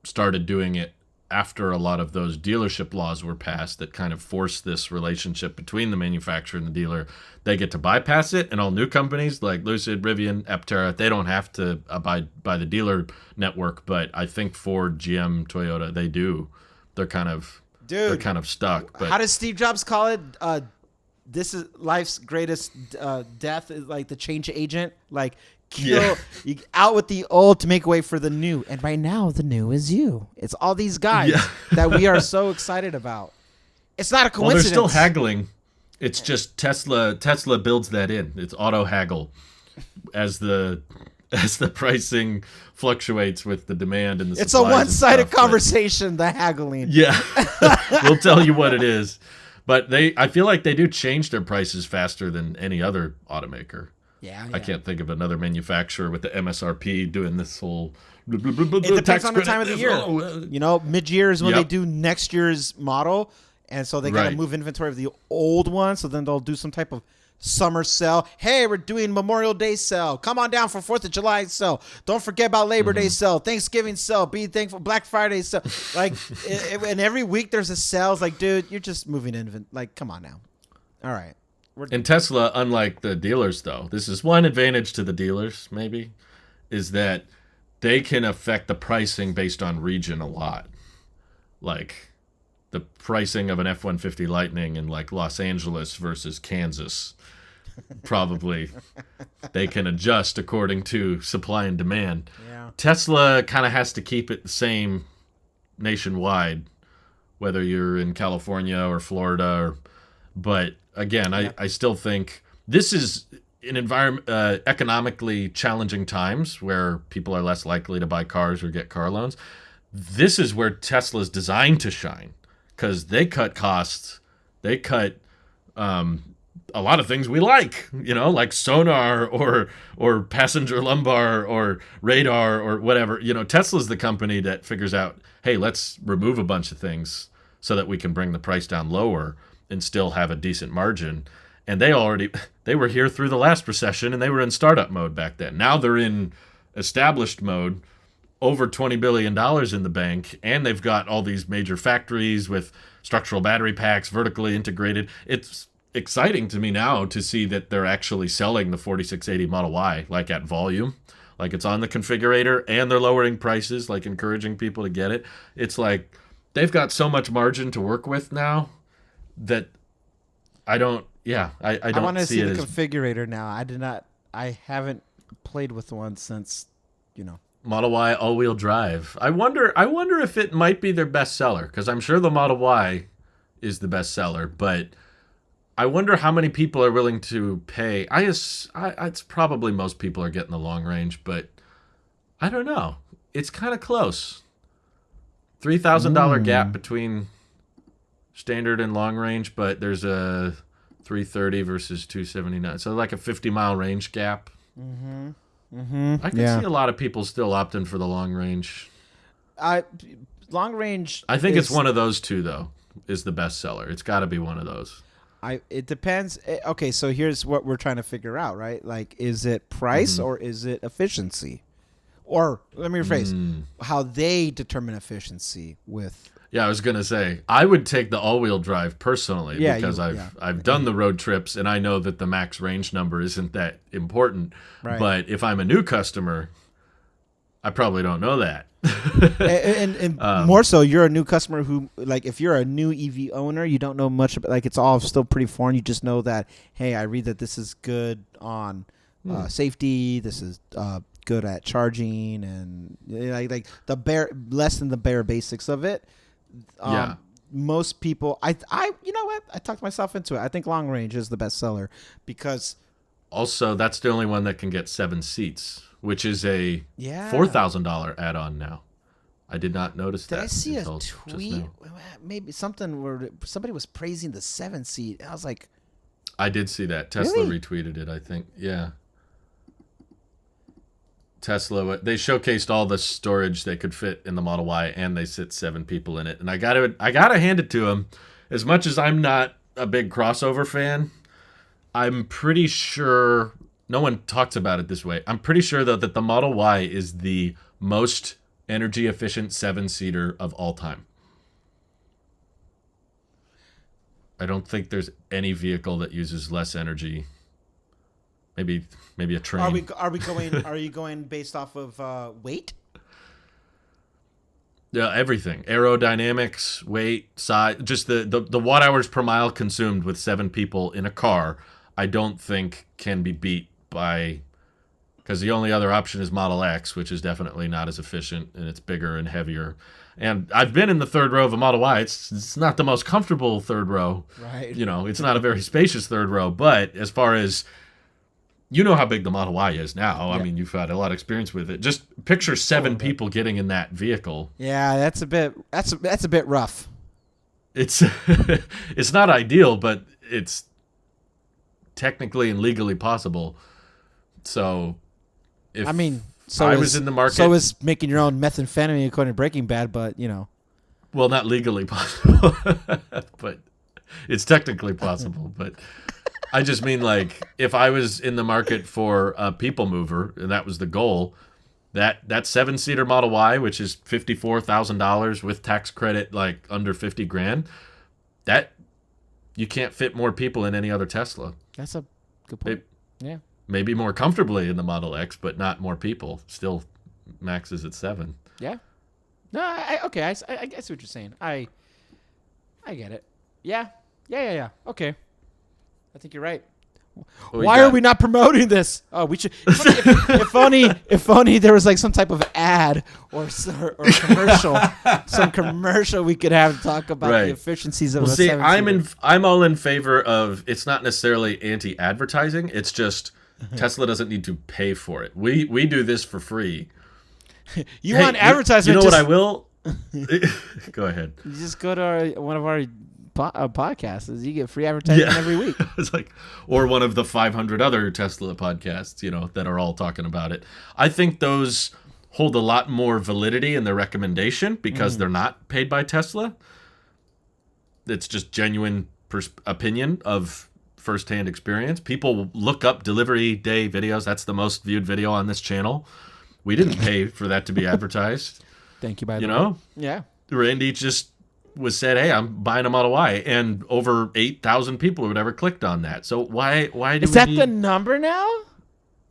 started doing it after a lot of those dealership laws were passed that kind of forced this relationship between the manufacturer and the dealer, they get to bypass it. And all new companies like Lucid, Rivian, Aptera, they don't have to abide by the dealer network. But I think Ford, GM, Toyota, they do. They're kind of stuck. But how does Steve Jobs call it? This is life's greatest death, is like the change agent. Like, kill you out with the old to make way for the new. And right now, the new is you. It's all these guys that we are so excited about. It's not a coincidence. Well, they're still haggling. It's just Tesla builds that in. It's auto haggle as the pricing fluctuates with the demand and the it's a one-sided conversation, the haggling. Yeah. We'll tell you what it is. But I feel like they do change their prices faster than any other automaker. Yeah. I can't think of another manufacturer with the MSRP doing this whole. It depends on the time of the year. Mid-year is when they do next year's model, and so they got to move inventory of the old one. So then they'll do some type of summer sale. Hey, we're doing Memorial Day sale. Come on down for 4th of July sale. Don't forget about Labor Day sale, Thanksgiving sale, be thankful, Black Friday sale. Like, and every week there's a sale. It's like, dude, you're just moving like, come on now. All right. And Tesla, unlike the dealers, though, this is one advantage to the dealers, maybe, is that they can affect the pricing based on region a lot. Like the pricing of an F-150 Lightning in like Los Angeles versus Kansas. Probably they can adjust according to supply and demand. Yeah. Tesla kind of has to keep it the same nationwide, whether you're in California or Florida. But again, I still think this is an economically challenging times where people are less likely to buy cars or get car loans. This is where Tesla's designed to shine because they cut costs. They cut a lot of things we like, like sonar or passenger lumbar or radar or whatever. Tesla's the company that figures out, hey, let's remove a bunch of things so that we can bring the price down lower and still have a decent margin. And they were here through the last recession and they were in startup mode back then. Now they're in established mode, over $20 billion in the bank, and they've got all these major factories with structural battery packs, vertically integrated. It's exciting to me now to see that they're actually selling the 4680 Model Y, like at volume, like it's on the configurator, and they're lowering prices, like encouraging people to get it. It's like they've got so much margin to work with now that I don't want to see the as configurator now. I haven't played with one since, Model Y all-wheel drive. I wonder if it might be their best seller, because I'm sure the Model Y is the best seller, but I wonder how many people are willing to pay. It's probably most people are getting the long range, but I don't know. It's kind of close. $3,000 gap between standard and long range, but there's a 330 versus 279. So like a 50-mile range gap. I can see a lot of people still opting for the long range. Long range. I think it's one of those two, though, is the best seller. It's got to be one of those. It depends. Okay, so here's what we're trying to figure out, right? Like, is it price or is it efficiency? Or let me rephrase how they determine efficiency with. Yeah, I was gonna say I would take the all-wheel drive personally because I've done the road trips and I know that the max range number isn't that important. Right. But if I'm a new customer, I probably don't know that. and more so, you're a new customer who, like, if you're a new EV owner, you don't know much about, like, it's all still pretty foreign. You just know that, hey, I read that this is good on safety. This is good at charging and like the less than the bare basics of it. Most people, I you know what? I talked myself into it. I think long range is the best seller because also that's the only one that can get 7 seats, which is a $4,000 add-on now. I did not notice that. Did I see a tweet? Maybe something where somebody was praising the 7-seat. I was like, I did see that. Tesla retweeted it, I think. Yeah. Tesla, they showcased all the storage they could fit in the Model Y, and they sit 7 people in it. And I gotta hand it to them. As much as I'm not a big crossover fan, I'm pretty sure no one talks about it this way. I'm pretty sure though that the Model Y is the most energy efficient 7-seater of all time. I don't think there's any vehicle that uses less energy. Maybe a train. Are you going based off of weight? Yeah, everything. Aerodynamics, weight, size, just the watt hours per mile consumed with 7 people in a car, I don't think can be beat by, because the only other option is Model X, which is definitely not as efficient and it's bigger and heavier. And I've been in the third row of a Model Y. It's not the most comfortable third row. Right. You know, it's not a very spacious third row, but as far as you know how big the Model Y is now. Yeah. I mean, you've had a lot of experience with it. Just picture 7 people getting in that vehicle. Yeah, that's a bit rough. It's it's not ideal, but it's technically and legally possible. So, if I was in the market, so is making your own methamphetamine according to Breaking Bad, but you know, well, not legally possible, but it's technically possible, but. I just mean, like, if I was in the market for a people mover, and that was the goal, that 7-seater Model Y, which is $54,000 with tax credit, like under $50,000, that you can't fit more people in any other Tesla. That's a good point. Maybe more comfortably in the Model X, but not more people. Still maxes at 7. Yeah. No, I guess what you're saying. I get it. Yeah. Okay. I think you're right. Why are we not promoting this? Oh, we should. If only there was like some type of ad or commercial, some commercial we could have to talk about the efficiencies of. Well, see, I'm all in favor of. It's not necessarily anti-advertising. It's just Tesla doesn't need to pay for it. We do this for free. You want advertisement? You know what I will? Go ahead. You just go to one of our podcasts. You get free advertising every week. It's like, or one of the 500 other Tesla podcasts, you know, that are all talking about it. I think those hold a lot more validity in their recommendation because they're not paid by Tesla. It's just genuine opinion of firsthand experience. People look up delivery day videos. That's the most viewed video on this channel. We didn't pay for that to be advertised. Thank you, by the way. You know? Yeah. Randy just said, hey, I'm buying a Model Y, and over 8,000 people or whatever clicked on that. So why do is that the number now?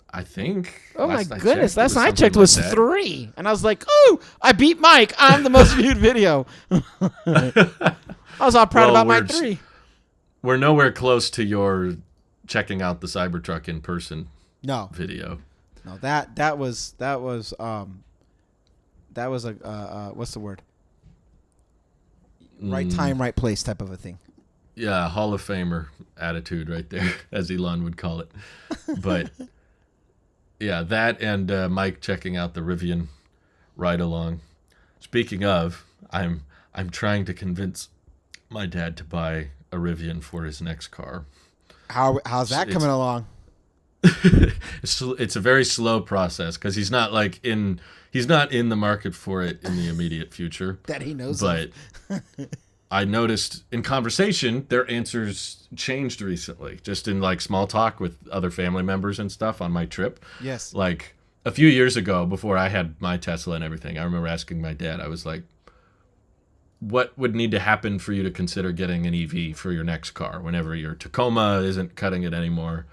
I think. Oh my goodness! Last time I checked was 3, and I was like, "Oh, I beat Mike. I'm the most viewed video." I was all proud about my 3. We're nowhere close to your checking out the Cybertruck in person. Video. No, that was a what's the word? Right time, right place type of a thing. Yeah, Hall of Famer. attitude right there, as Elon would call it. But yeah, that and Mike checking out the Rivian ride along. Speaking of, I'm trying to convince my dad to buy a Rivian for his next car. How's that coming along? It's a very slow process because he's not in the market for it in the immediate future. That he knows but I noticed in conversation their answers changed recently, just in like small talk with other family members and stuff on my trip. Yes. Like a few years ago, before I had my Tesla and everything, I remember asking my dad, I was like, what would need to happen for you to consider getting an EV for your next car whenever your Tacoma isn't cutting it anymore?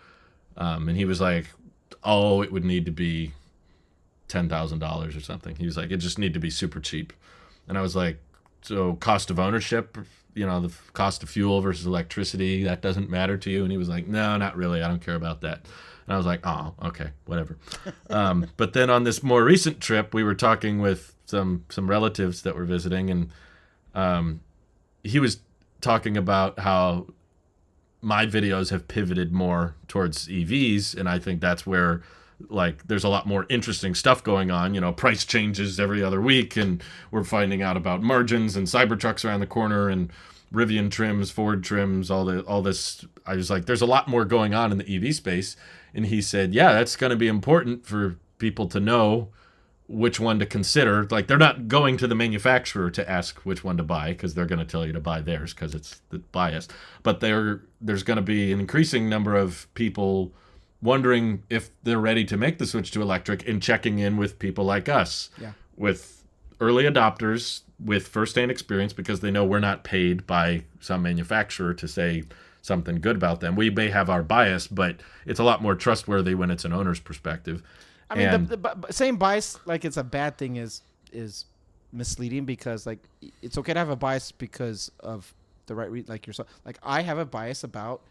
And he was like, oh, it would need to be $10,000 or something. He was like, it just need to be super cheap. And I was like, so cost of ownership, the cost of fuel versus electricity, that doesn't matter to you? And he was like, no, not really. I don't care about that. And I was like, oh, okay, whatever. But then on this more recent trip, we were talking with some relatives that were visiting, and he was talking about how my videos have pivoted more towards EVs, and I think that's where there's a lot more interesting stuff going on. Price changes every other week, and we're finding out about margins and Cybertrucks around the corner and Rivian trims, Ford trims, all this. I was like, there's a lot more going on in the EV space. And he said, yeah, that's going to be important for people to know which one to consider. Like, they're not going to the manufacturer to ask which one to buy because they're going to tell you to buy theirs because it's the bias. But there's going to be an increasing number of people wondering if they're ready to make the switch to electric and checking in with people like us, with early adopters with firsthand experience, because they know we're not paid by some manufacturer to say something good about them. We may have our bias, but it's a lot more trustworthy when it's an owner's perspective. I mean, the same bias, like it's a bad thing, is misleading, because like it's okay to have a bias because of the right reason. Like yourself, like I have a bias about,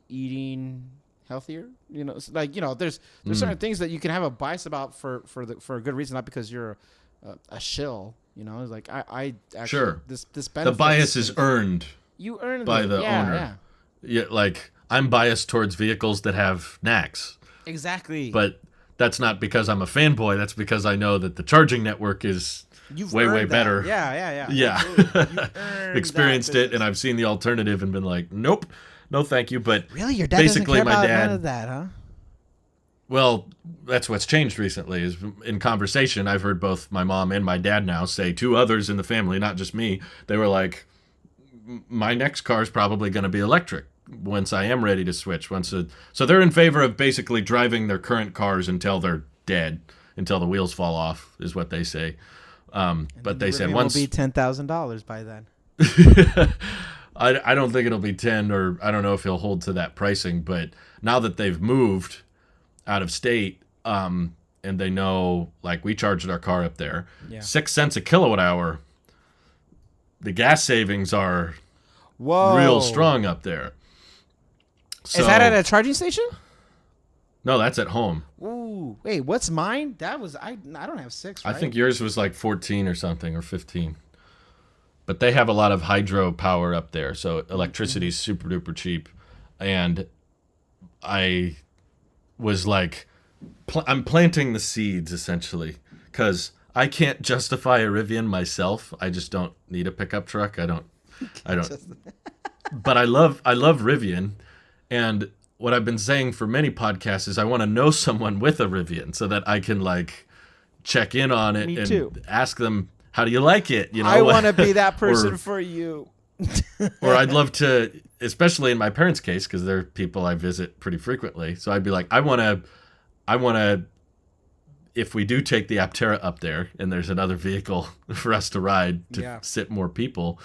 eating healthier. There's certain things that you can have a bias about for a good reason, not because you're a shill. Like I actually, sure, this the bias is earned. You earn by the owner. Yeah, like I'm biased towards vehicles that have knacks. Exactly. But that's not because I'm a fanboy. That's because I know that the charging network is way better. Yeah. Experienced it, and I've seen the alternative and been like, nope, no, thank you. But really, your dad basically, doesn't care my about dad, none of that, huh? Well, that's what's changed recently. Is in conversation, I've heard both my mom and my dad now say, two others in the family, not just me. They were like, my next car is probably going to be electric once I am ready to switch. So they're in favor of basically driving their current cars until they're dead, until the wheels fall off, is what they say. But they said once it'll be $10,000 by then. I don't think it'll be 10, or I don't know if he'll hold to that pricing. But now that they've moved out of state, and they know, like, we charged our car up there, 6 cents a kilowatt hour. The gas savings are real strong up there. So, is that at a charging station? No, that's at home. Ooh, wait, what's mine? That was I don't have 6. Right? I think yours was like 14 or something, or 15. But they have a lot of hydro power up there, so electricity is super duper cheap. And I was like, I'm planting the seeds essentially, because I can't justify a Rivian myself. I just don't need a pickup truck. I don't. But I love Rivian, and what I've been saying for many podcasts is I want to know someone with a Rivian so that I can like check in on it and ask them, how do you like it? I want to be that person for you. Or I'd love to, especially in my parents' case, because they're people I visit pretty frequently. So I'd be like, I want to, if we do take the Aptera up there and there's another vehicle for us to ride to sit more people,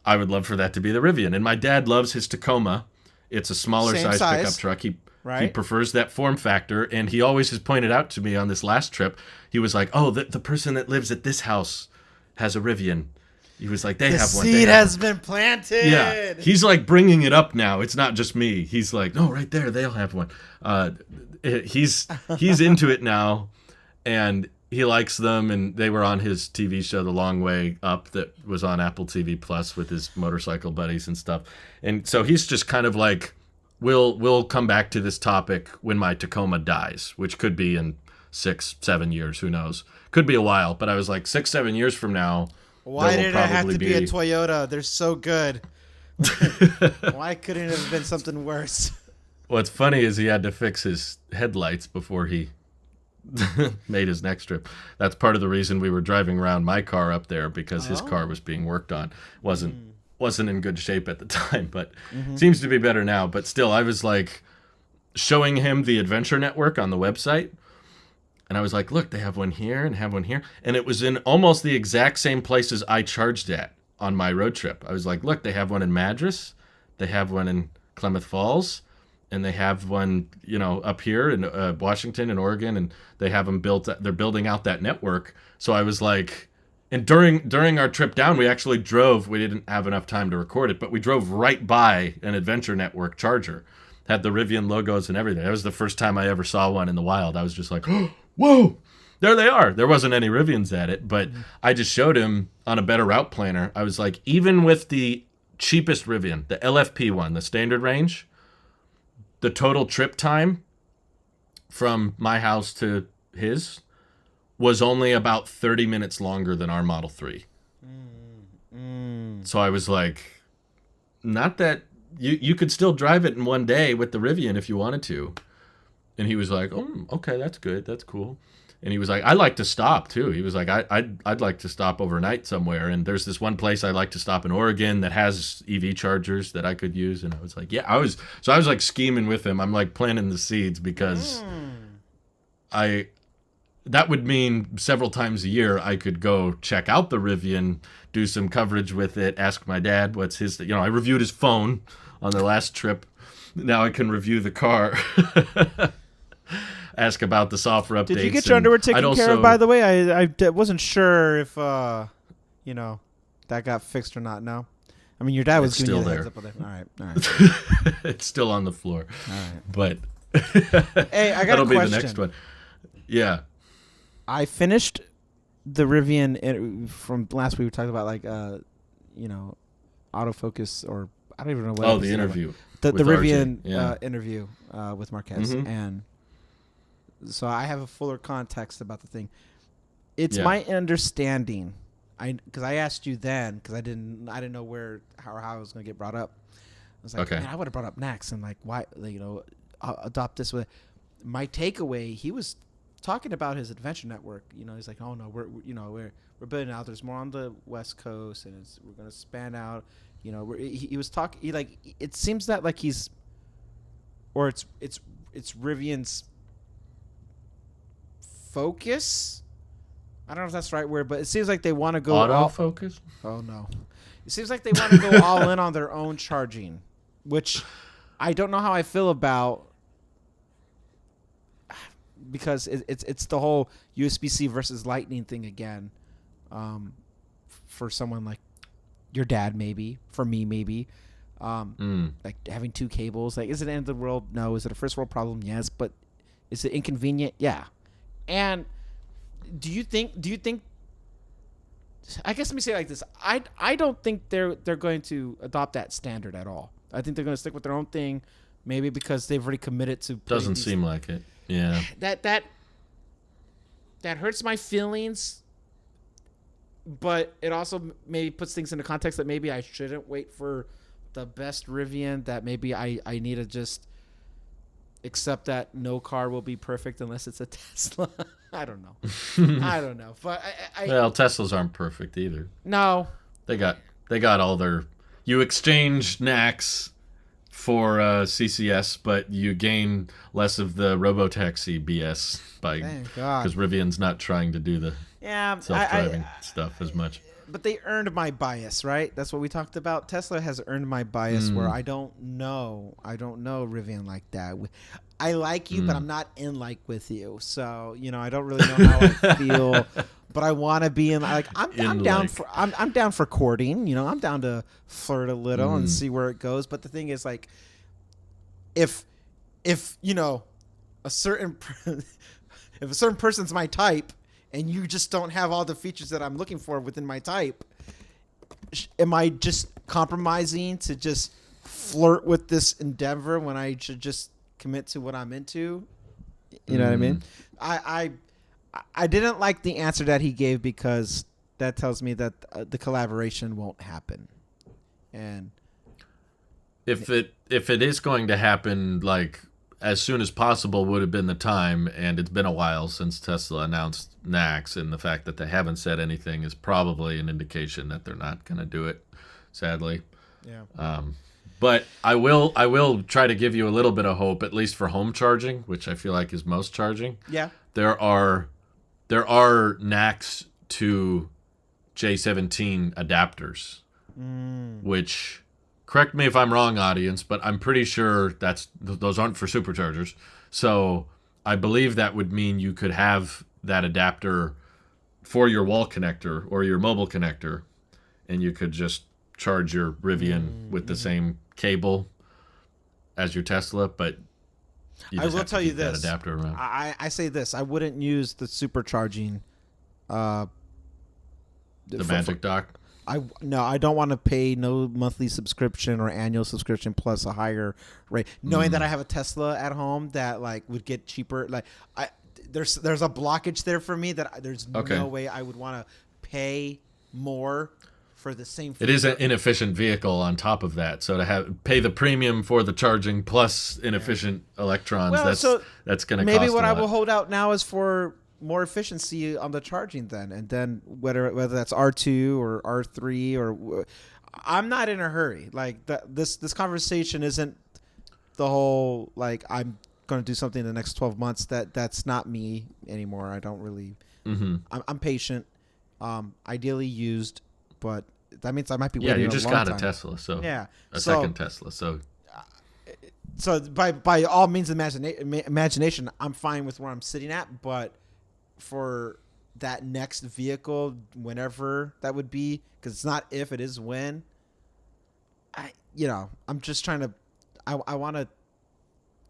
I would love for that to be the Rivian. And my dad loves his Tacoma. It's a smaller size pickup truck. He prefers that form factor. And he always has pointed out to me on this last trip, he was like, oh, the person that lives at this house has a Rivian. He was like, they have one. The seed has been planted. Yeah. He's like bringing it up now. It's not just me. He's like, no, right there, they'll have one. He's into it now. And he likes them, and they were on his TV show The Long Way Up that was on Apple TV Plus with his motorcycle buddies and stuff. And so he's just kind of like, we'll come back to this topic when my Tacoma dies, which could be in 6-7 years, who knows. Could be a while, but I was like 6-7 years from now. Why did it have to be a Toyota? They're so good. Why couldn't it have been something worse? What's funny is he had to fix his headlights before he made his next trip. That's part of the reason we were driving around my car up there, because his car was being worked on. Wasn't in good shape at the time, but seems to be better now. But still, I was like showing him the Adventure Network on the website, and I was like, look, they have one here and have one here, and it was in almost the exact same places I charged at on my road trip. I was like, look, they have one in Madras, they have one in Klamath Falls, and they have one, up here in Washington and Oregon, and they have them built. They're building out that network. So I was like, and during our trip down, we actually drove. We didn't have enough time to record it, but we drove right by an Adventure Network charger, had the Rivian logos and everything. That was the first time I ever saw one in the wild. I was just like, whoa, there they are. There wasn't any Rivians at it, but I just showed him on a better route planner. I was like, even with the cheapest Rivian, the LFP one, the standard range, the total trip time from my house to his was only about 30 minutes longer than our Model 3. So I was like, not that you could still drive it in one day with the Rivian if you wanted to. And he was like, oh, okay, that's good. That's cool. And he was like, I like to stop too. He was like, I'd like to stop overnight somewhere. And there's this one place I like to stop in Oregon that has EV chargers that I could use. And I was like, yeah, I was like scheming with him. I'm like planting the seeds, because that would mean several times a year I could go check out the Rivian, do some coverage with it, ask my dad what's his, I reviewed his phone on the last trip. Now I can review the car. Ask about the software updates. Did you get your underwear taken care of, by the way? I wasn't sure if, that got fixed or not. No? I mean, your dad was giving you the heads up on that. All right. It's still on the floor. All right. But hey, I got that'll a question. Be the next one. Yeah. I finished the Rivian from last week. We talked about, autofocus, or I don't even know what. Oh, the interview. The Rivian interview with Marquez. And so I have a fuller context about the thing. It's my understanding, because I asked you then, because I didn't know how it was going to get brought up. I was like, man, I would have brought up next, and why, I'll adopt this with my takeaway. He was talking about his Adventure Network. He's like, oh no, we're building out. There's more on the West Coast, and we're going to span out. He was talking. It seems that he's, or it's Rivian's focus. I don't know if that's the right word, but it seems like they want to go autofocus. Oh no, it seems like they want to go all in on their own charging, which I don't know how I feel about, because it's the whole USB-C versus Lightning thing again. For someone like your dad, maybe. For me, maybe. Having two cables. Is it the end of the world? No. Is it a first world problem? Yes. But is it inconvenient? Yeah. And do you think? I guess let me say it like this. I don't think they're going to adopt that standard at all. I think they're going to stick with their own thing, maybe because they've already committed to. Doesn't seem like it. Yeah. That hurts my feelings. But it also maybe puts things into context that maybe I shouldn't wait for the best Rivian, that maybe I need to just accept that no car will be perfect unless it's a Tesla. I don't know. But well, Teslas aren't perfect either. No. They got all their, you exchange NACS for CCS, but you gain less of the robotaxi BS because Rivian's not trying to do the self-driving stuff as much. But they earned my bias, right? That's what we talked about. Tesla has earned my bias where I don't know Rivian like that. I like you, but I'm not in with you. So, I don't really know how I feel, but I want to be in I'm down for courting, I'm down to flirt a little and see where it goes. But the thing is if a certain if a certain person's my type and you just don't have all the features that I'm looking for within my type, am I just compromising to just flirt with this endeavor when I should just commit to what I'm into? You know what I mean? I didn't like the answer that he gave because that tells me that the collaboration won't happen. And if it is going to happen, like as soon as possible would have been the time, and it's been a while since Tesla announced NACS, and the fact that they haven't said anything is probably an indication that they're not going to do it, sadly. yeah. But I will try to give you a little bit of hope, at least for home charging, which I feel like is most charging. Yeah. There are NACS to J17 adapters, which, correct me if I'm wrong, audience, but I'm pretty sure those aren't for superchargers. So I believe that would mean you could have that adapter for your wall connector or your mobile connector, and you could just charge your Rivian with the same cable as your Tesla, but you just I will tell you this. that adapter around. I say this. I wouldn't use the supercharging. The Magic Dock. I don't want to pay no monthly subscription or annual subscription plus a higher rate. Knowing that I have a Tesla at home that like would get cheaper. Like there's a blockage there for me that there's no way I would want to pay more for the same feature. It is an inefficient vehicle on top of that. So to pay the premium for the charging plus inefficient electrons, that's going to cost maybe what a I lot. will hold out now is for more efficiency on the charging then, and then whether that's R2 or R3 or I'm not in a hurry. Like this conversation isn't the whole like I'm going to do something in the next 12 months. That's not me anymore. I don't really. I'm patient. Ideally used, but that means I might be waiting. Yeah, you just a long got time. a Tesla, so yeah, a second Tesla, so. So by all means of imagination, I'm fine with where I'm sitting at, but for that next vehicle, whenever that would be, because it's not if, it is when. I'm just trying to. I want to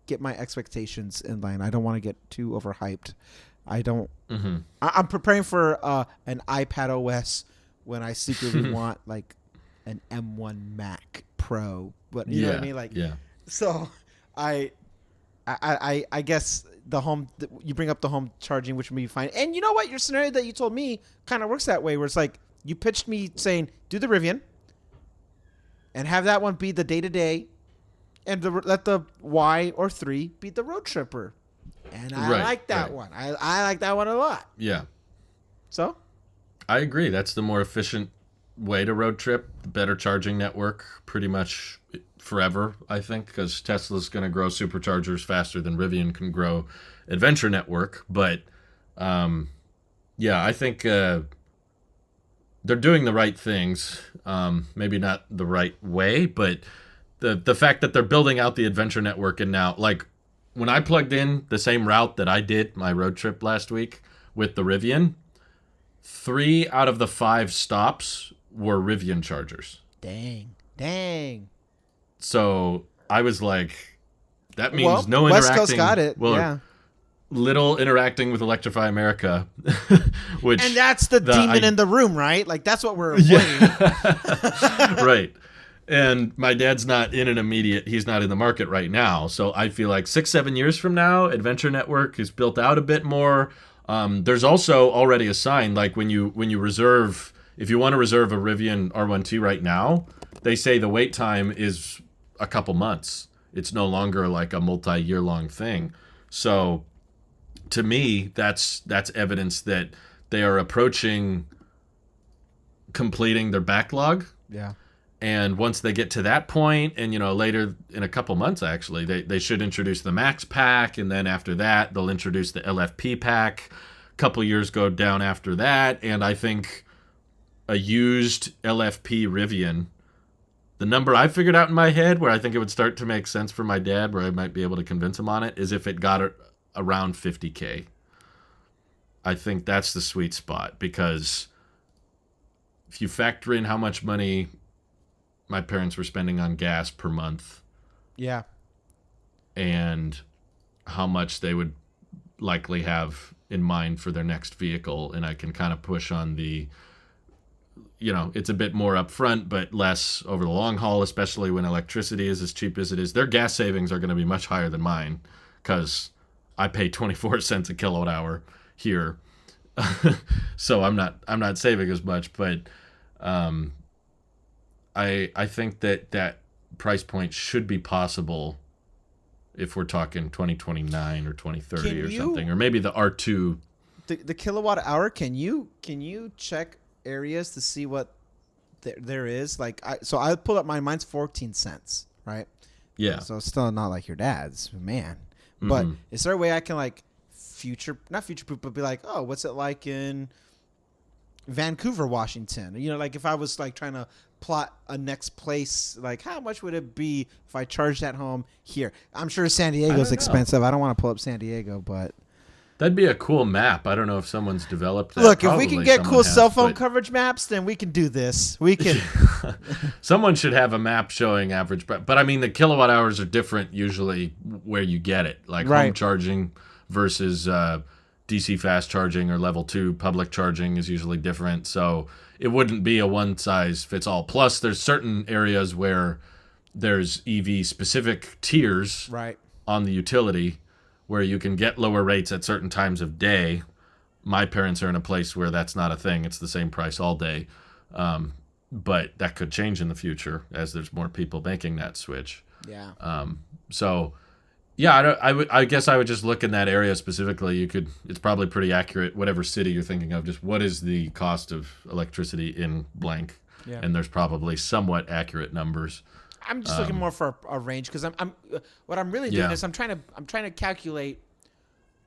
get my expectations in line. I don't want to get too overhyped. I don't. I'm preparing for an iPad OS when I secretly want like an M1 Mac Pro. But you know what I mean? Like, so I guess the home. You bring up the home charging, which would be fine. And you know what? Your scenario that you told me kind of works that way, where it's like you pitched me saying, do the Rivian, and have that one be the day to day, and let the Y or 3 be the road tripper. And I like that one. I like that one a lot. Yeah. So? I agree. That's the more efficient way to road trip. The better charging network pretty much forever, I think, because Tesla's going to grow superchargers faster than Rivian can grow Adventure Network. But, I think they're doing the right things. Maybe not the right way, but the fact that they're building out the Adventure Network and now, like, when I plugged in the same route that I did my road trip last week with the Rivian, 3 out of the 5 stops were Rivian chargers. Dang. So I was like, that means no West interacting. Coast got it. Well, yeah. Little interacting with Electrify America, which and that's the demon in the room, right? Like that's what we're avoiding. Right. And my dad's not he's not in the market right now. So I feel like 6-7 years from now, Adventure Network is built out a bit more. There's also already a sign, like when you reserve, if you want to reserve a Rivian R1T right now, they say the wait time is a couple months. It's no longer like a multi-year long thing. So to me, that's evidence that they are approaching completing their backlog. Yeah. And once they get to that point, and later in a couple months, actually, they should introduce the Max Pack, and then after that, they'll introduce the LFP Pack. A couple years go down after that, and I think a used LFP Rivian, the number I figured out in my head, where I think it would start to make sense for my dad, where I might be able to convince him on it, is if it got around $50K. I think that's the sweet spot, because if you factor in how much money my parents were spending on gas per month. Yeah. And how much they would likely have in mind for their next vehicle, and I can kind of push on the, it's a bit more upfront, but less over the long haul, especially when electricity is as cheap as it is. Their gas savings are going to be much higher than mine because I pay 24 cents a kilowatt hour here. So I'm not saving as much, but I think that price point should be possible if we're talking 2029 or 2030 or something, or maybe the R2. The kilowatt hour, can you check areas to see what there is? Like I pulled up mine's 14 cents, right? Yeah. So it's still not like your dad's, man. But is there a way I can like not future-proof, but be like, oh, what's it like in Vancouver, Washington? Like if I was like trying to plot a next place, like how much would it be if I charged at home here? I'm sure San Diego's expensive. I don't want to pull up San Diego, but that'd be a cool map. I don't know if someone's developed that. Look, if we can get cool cell phone coverage maps, then we can do this. We can. Someone should have a map showing average, but I mean the kilowatt hours are different usually where you get it, like home charging versus DC fast charging or level 2 public charging is usually different. So it wouldn't be a one size fits all. Plus, there's certain areas where there's EV specific tiers on the utility where you can get lower rates at certain times of day. My parents are in a place where that's not a thing. It's the same price all day. But that could change in the future as there's more people making that switch. Yeah. So, yeah, I guess I would just look in that area specifically. It's probably pretty accurate, whatever city you're thinking of. Just what is the cost of electricity in blank? Yeah. And there's probably somewhat accurate numbers. I'm just looking more for a range because what I'm really doing is I'm trying to calculate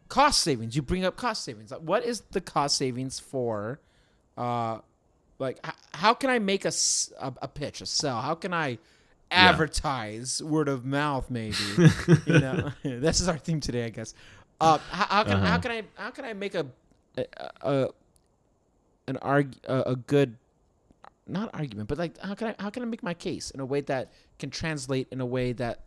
cost savings. You bring up cost savings. Like, what is the cost savings for? Like how can I make a pitch, a sell? How can I advertise, word of mouth, maybe? This is our theme today, I guess. How can I make a good, not argument, but like how can I make my case in a way that can translate in a way that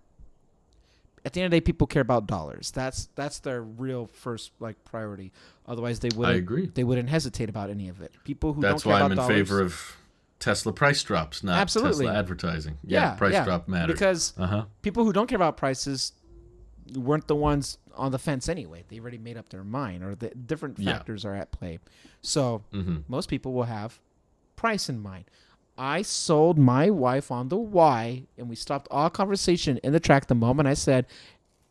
at the end of the day people care about dollars. That's their real first like priority. Otherwise they wouldn't. I agree. They wouldn't hesitate about any of it. People who that's don't care why about I'm in dollars, favor of Tesla price drops, not Tesla advertising. Price drop matters. Because people who don't care about prices weren't the ones on the fence anyway. They already made up their mind, or the different factors are at play. So most people will have price in mind. I sold my wife on the why, and we stopped all conversation in the track the moment I said,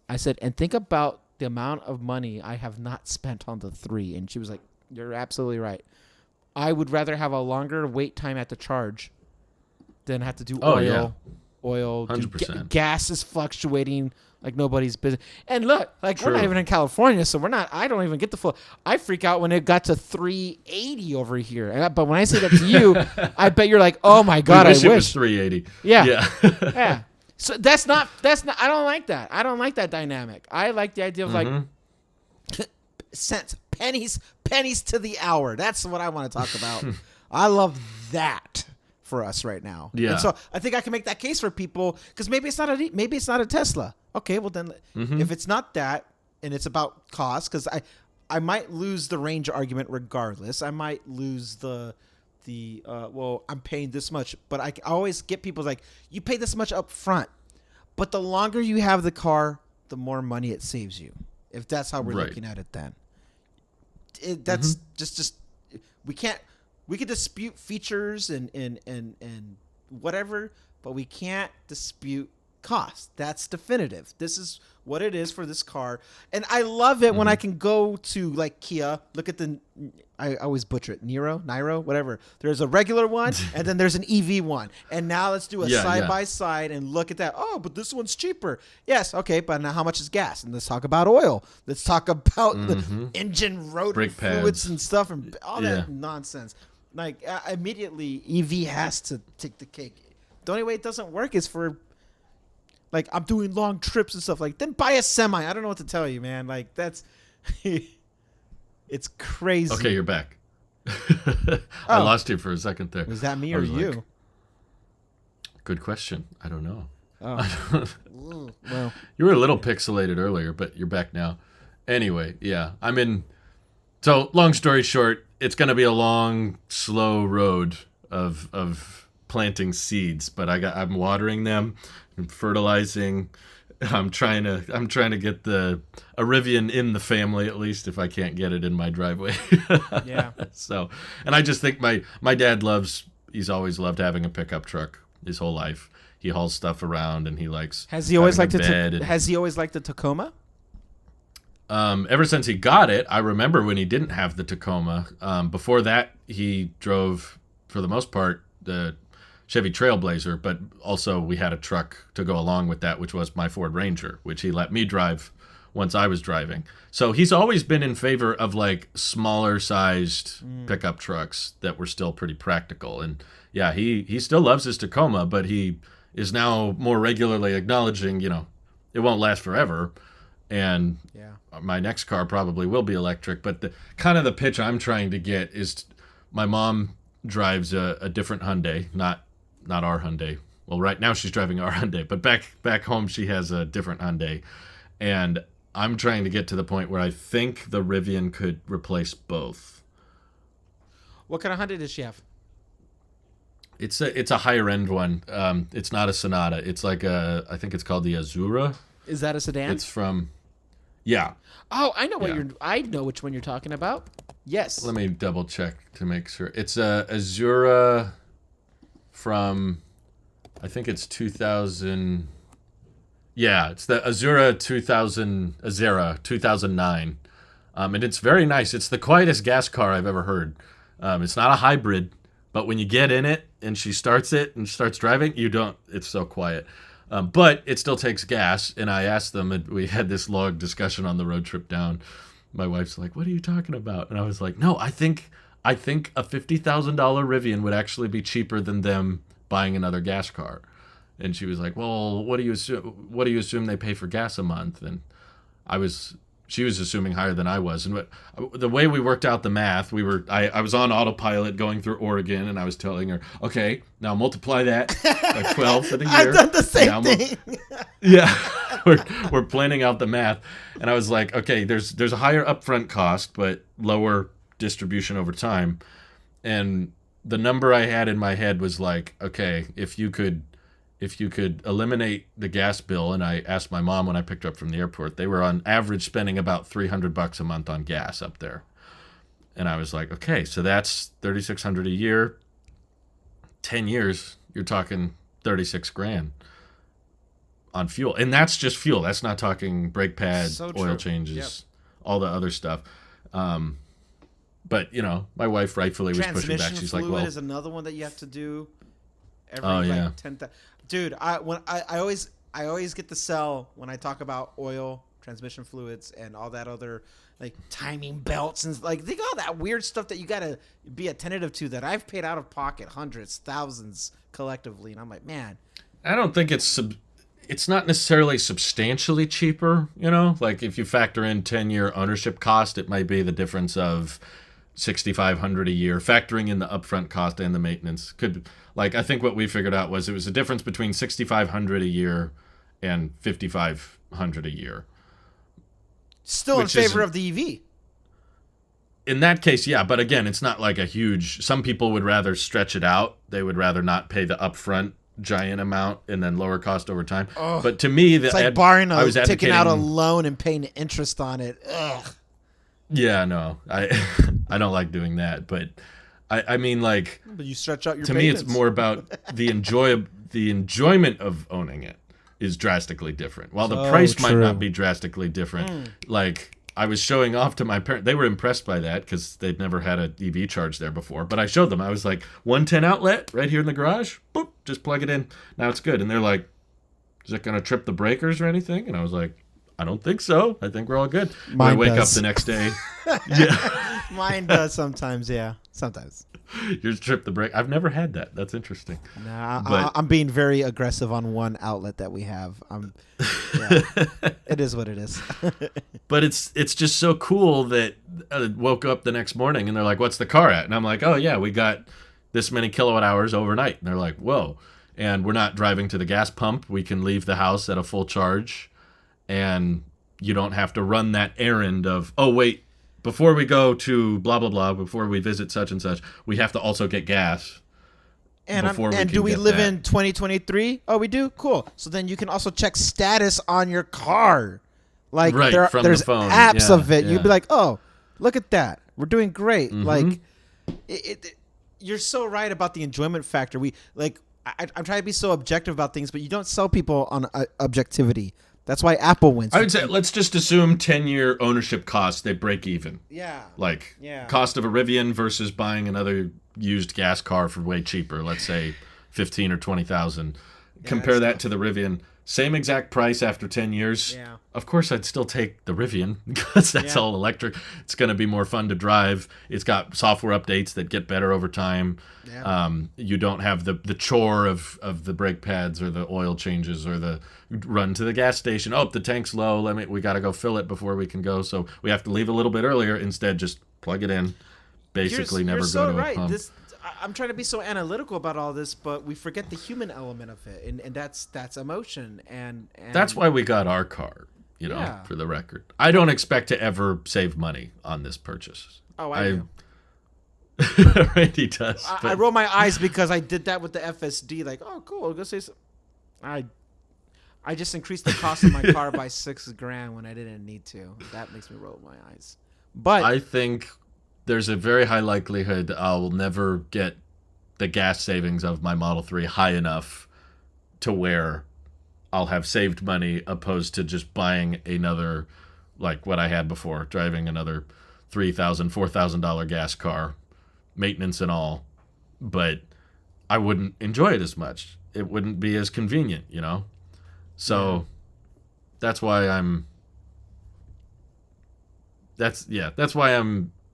and think about the amount of money I have not spent on the 3. And she was like, you're absolutely right. I would rather have a longer wait time at the charge than have to do oil. 100%. Gas is fluctuating like nobody's business. And look, like we're not even in California, so I don't even get the full. I freak out when it got to 380 over here. But when I say that to you, I bet you're like, oh my God, I wish it was 380. Yeah. Yeah. So that's not, I don't like that. I don't like that dynamic. I like the idea of like cents, pennies to the hour. That's what I want to talk about. I love that for us right now. Yeah. And so I think I can make that case for people because maybe it's not a Tesla. Okay, well then if it's not that and it's about cost, because I might lose the range argument regardless. I might lose the well, I'm paying this much, but I always get people like, you pay this much up front, but the longer you have the car, the more money it saves you. If that's how we're looking at it, then that's just we could dispute features and whatever, but we can't dispute cost. That's definitive. This is what it is for this car. And I love it when I can go to like Kia, look at I always butcher it, Niro, whatever. There's a regular one and then there's an EV one. And now let's do a side by side and look at that. Oh, but this one's cheaper. Yes, okay, but now how much is gas? And let's talk about oil. Let's talk about the engine rotor fluids and stuff and all that nonsense. Like immediately EV has to take the cake. The only way it doesn't work is for like I'm doing long trips and stuff. Like then buy a semi. I don't know what to tell you, man. Like that's it's crazy. Okay, you're back. I lost you for a second there. Was that me or you? Like, good question. I don't know. Well, you were a little pixelated earlier, but you're back now. Anyway, yeah, I'm in So, long story short, it's going to be a long, slow road of planting seeds, but I'm watering them, I'm fertilizing. I'm trying to get a Rivian in the family, at least if I can't get it in my driveway. Yeah. So, and I just think my dad he's always loved having a pickup truck his whole life. He hauls stuff around and he likes Has he always liked Has he always liked the Tacoma? Ever since he got it, I remember when he didn't have the Tacoma. Before that, he drove, for the most part, the Chevy Trailblazer, but also we had a truck to go along with that, which was my Ford Ranger, which he let me drive once I was driving. So he's always been in favor of like smaller sized pickup trucks that were still pretty practical. And yeah, he still loves his Tacoma, but he is now more regularly acknowledging, it won't last forever. And my next car probably will be electric. But the pitch I'm trying to get is my mom drives a different Hyundai, not our Hyundai. Well, right now she's driving our Hyundai, but back home she has a different Hyundai. And I'm trying to get to the point where I think the Rivian could replace both. What kind of Hyundai does she have? It's a higher end one. It's not a Sonata. It's like I think it's called the Azura. Is that a sedan? It's from, yeah. Oh, I know I know which one you're talking about. Yes. Let me double check to make sure. It's a Azura from, I think it's 2000. Yeah, it's the Azura 2009. And it's very nice. It's the quietest gas car I've ever heard. It's not a hybrid, but when you get in it and she starts it and starts driving, it's so quiet. But it still takes gas. And I asked them, and we had this long discussion on the road trip down. My wife's like, "What are you talking about?" And I was like, "No, I think a $50,000 Rivian would actually be cheaper than them buying another gas car." And she was like, "Well, what do you assume they pay for gas a month?" And she was assuming higher than I was. And the way we worked out the math, I was on autopilot going through Oregon, and I was telling her, "Okay, now multiply that by 12 for the year." I've done the same thing. Yeah, we're planning out the math, and I was like, "Okay, there's a higher upfront cost, but lower distribution over time." And the number I had in my head was like, "Okay, if you could eliminate the gas bill," and I asked my mom when I picked her up from the airport, they were on average spending about $300 a month on gas up there. And I was like, okay, so that's $3,600 a year. 10 years, you're talking 36 grand on fuel. And that's just fuel. That's not talking brake pad, oil changes, all the other stuff. But, my wife rightfully was pushing back. She's like, well, is another one that you have to do every 10,000. Dude, I always get the sell when I talk about oil, transmission fluids, and all that other like timing belts and like think all that weird stuff that you gotta be attentive to that I've paid out of pocket hundreds, thousands collectively, and I'm like, man. I don't think it's not necessarily substantially cheaper. Like if you factor in 10-year ownership cost, it might be the difference of $6,500 a year, factoring in the upfront cost and the maintenance. I think what we figured out was it was a difference between $6,500 a year and $5,500 a year. Still in favor of the EV. In that case, yeah, but again, it's not like a huge. Some people would rather stretch it out. They would rather not pay the upfront giant amount and then lower cost over time. Ugh. But to me, it's like taking out a loan and paying interest on it. Ugh. Yeah, no, I don't like doing that, but I mean, like, but you stretch out your to payments. me, it's more about the enjoyment of owning it is drastically different. While the price might not be drastically different, like I was showing off to my parents, they were impressed by that because they'd never had an EV charge there before. But I showed them, I was like, 110 outlet right here in the garage, boop, just plug it in, now it's good. And they're like, "Is it going to trip the breakers or anything?" And I was like, "I don't think so. I think we're all good." Mine I wake does. up the next day. Yeah. Mine does sometimes, yeah. Sometimes. Yours trip the brake. I've never had that. That's interesting. Nah, I'm being very aggressive on one outlet that we have. It is what it is. But it's just so cool that I woke up the next morning and they're like, "What's the car at?" And I'm like, "Oh yeah, we got this many kilowatt hours overnight." And they're like, "Whoa." And we're not driving to the gas pump. We can leave the house at a full charge. And you don't have to run that errand of, "Oh, wait, before we go to blah blah blah, before we visit such and such, we have to also get gas. And do we live in 2023? Oh, we do? Cool. So then you can also check status on your car. Like there's the phone. apps of it. You'd be like, oh, look at that. We're doing great. Mm-hmm. Like, you're so right about the enjoyment factor. I'm trying to be so objective about things, but you don't sell people on objectivity. That's why Apple wins. I would say let's just assume 10-year ownership costs, they break even. Yeah. Like cost of a Rivian versus buying another used gas car for way cheaper. Let's say 15 or 20,000. Compare that to the Rivian. Same exact price after 10 years. Yeah. Of course, I'd still take the Rivian because that's all electric. It's going to be more fun to drive. It's got software updates that get better over time. Yeah. You don't have the chore of the brake pads or the oil changes or the run to the gas station. Oh, the tank's low. We got to go fill it before we can go. So we have to leave a little bit earlier. Instead, just plug it in. Basically, never go to a pump. I'm trying to be so analytical about all this, but we forget the human element of it, and that's emotion, and that's why we got our car. For the record, I don't expect to ever save money on this purchase. Oh, I do. Randy does. I roll my eyes because I did that with the FSD. Like, oh, cool. I'll go say so. I just increased the cost of my car by $6,000 when I didn't need to. That makes me roll my eyes. But I think there's a very high likelihood I'll never get the gas savings of my Model 3 high enough to where I'll have saved money opposed to just buying another, like what I had before, driving another $3,000, $4,000 gas car, maintenance and all. But I wouldn't enjoy it as much. It wouldn't be as convenient, So that's why I'm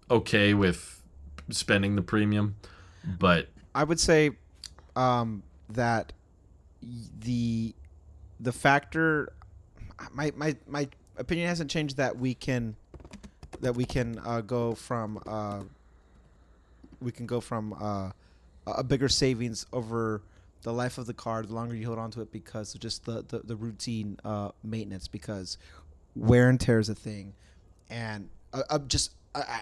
okay with spending the premium, but I would say that the factor, my opinion hasn't changed that we can go from a bigger savings over the life of the car the longer you hold on to it because of just the routine maintenance, because wear and tear is a thing, and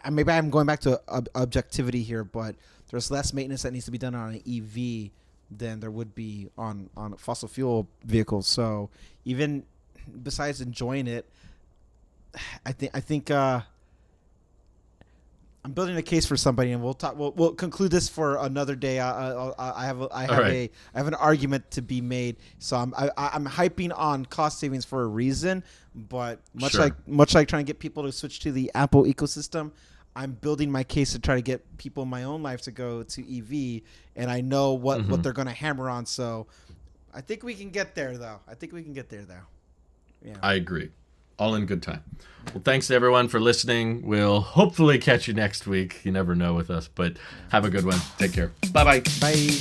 maybe I'm going back to objectivity here, but there's less maintenance that needs to be done on an EV than there would be on fossil fuel vehicles. So even besides enjoying it, I think I'm building a case for somebody, and we'll talk. We'll conclude this for another day. I have an argument to be made. So I'm hyping on cost savings for a reason, but much like trying to get people to switch to the Apple ecosystem, I'm building my case to try to get people in my own life to go to EV, and I know what they're going to hammer on. So I think we can get there, though. Yeah. I agree. All in good time. Well, thanks to everyone for listening. We'll hopefully catch you next week. You never know with us, but have a good one. Take care. Bye-bye. Bye.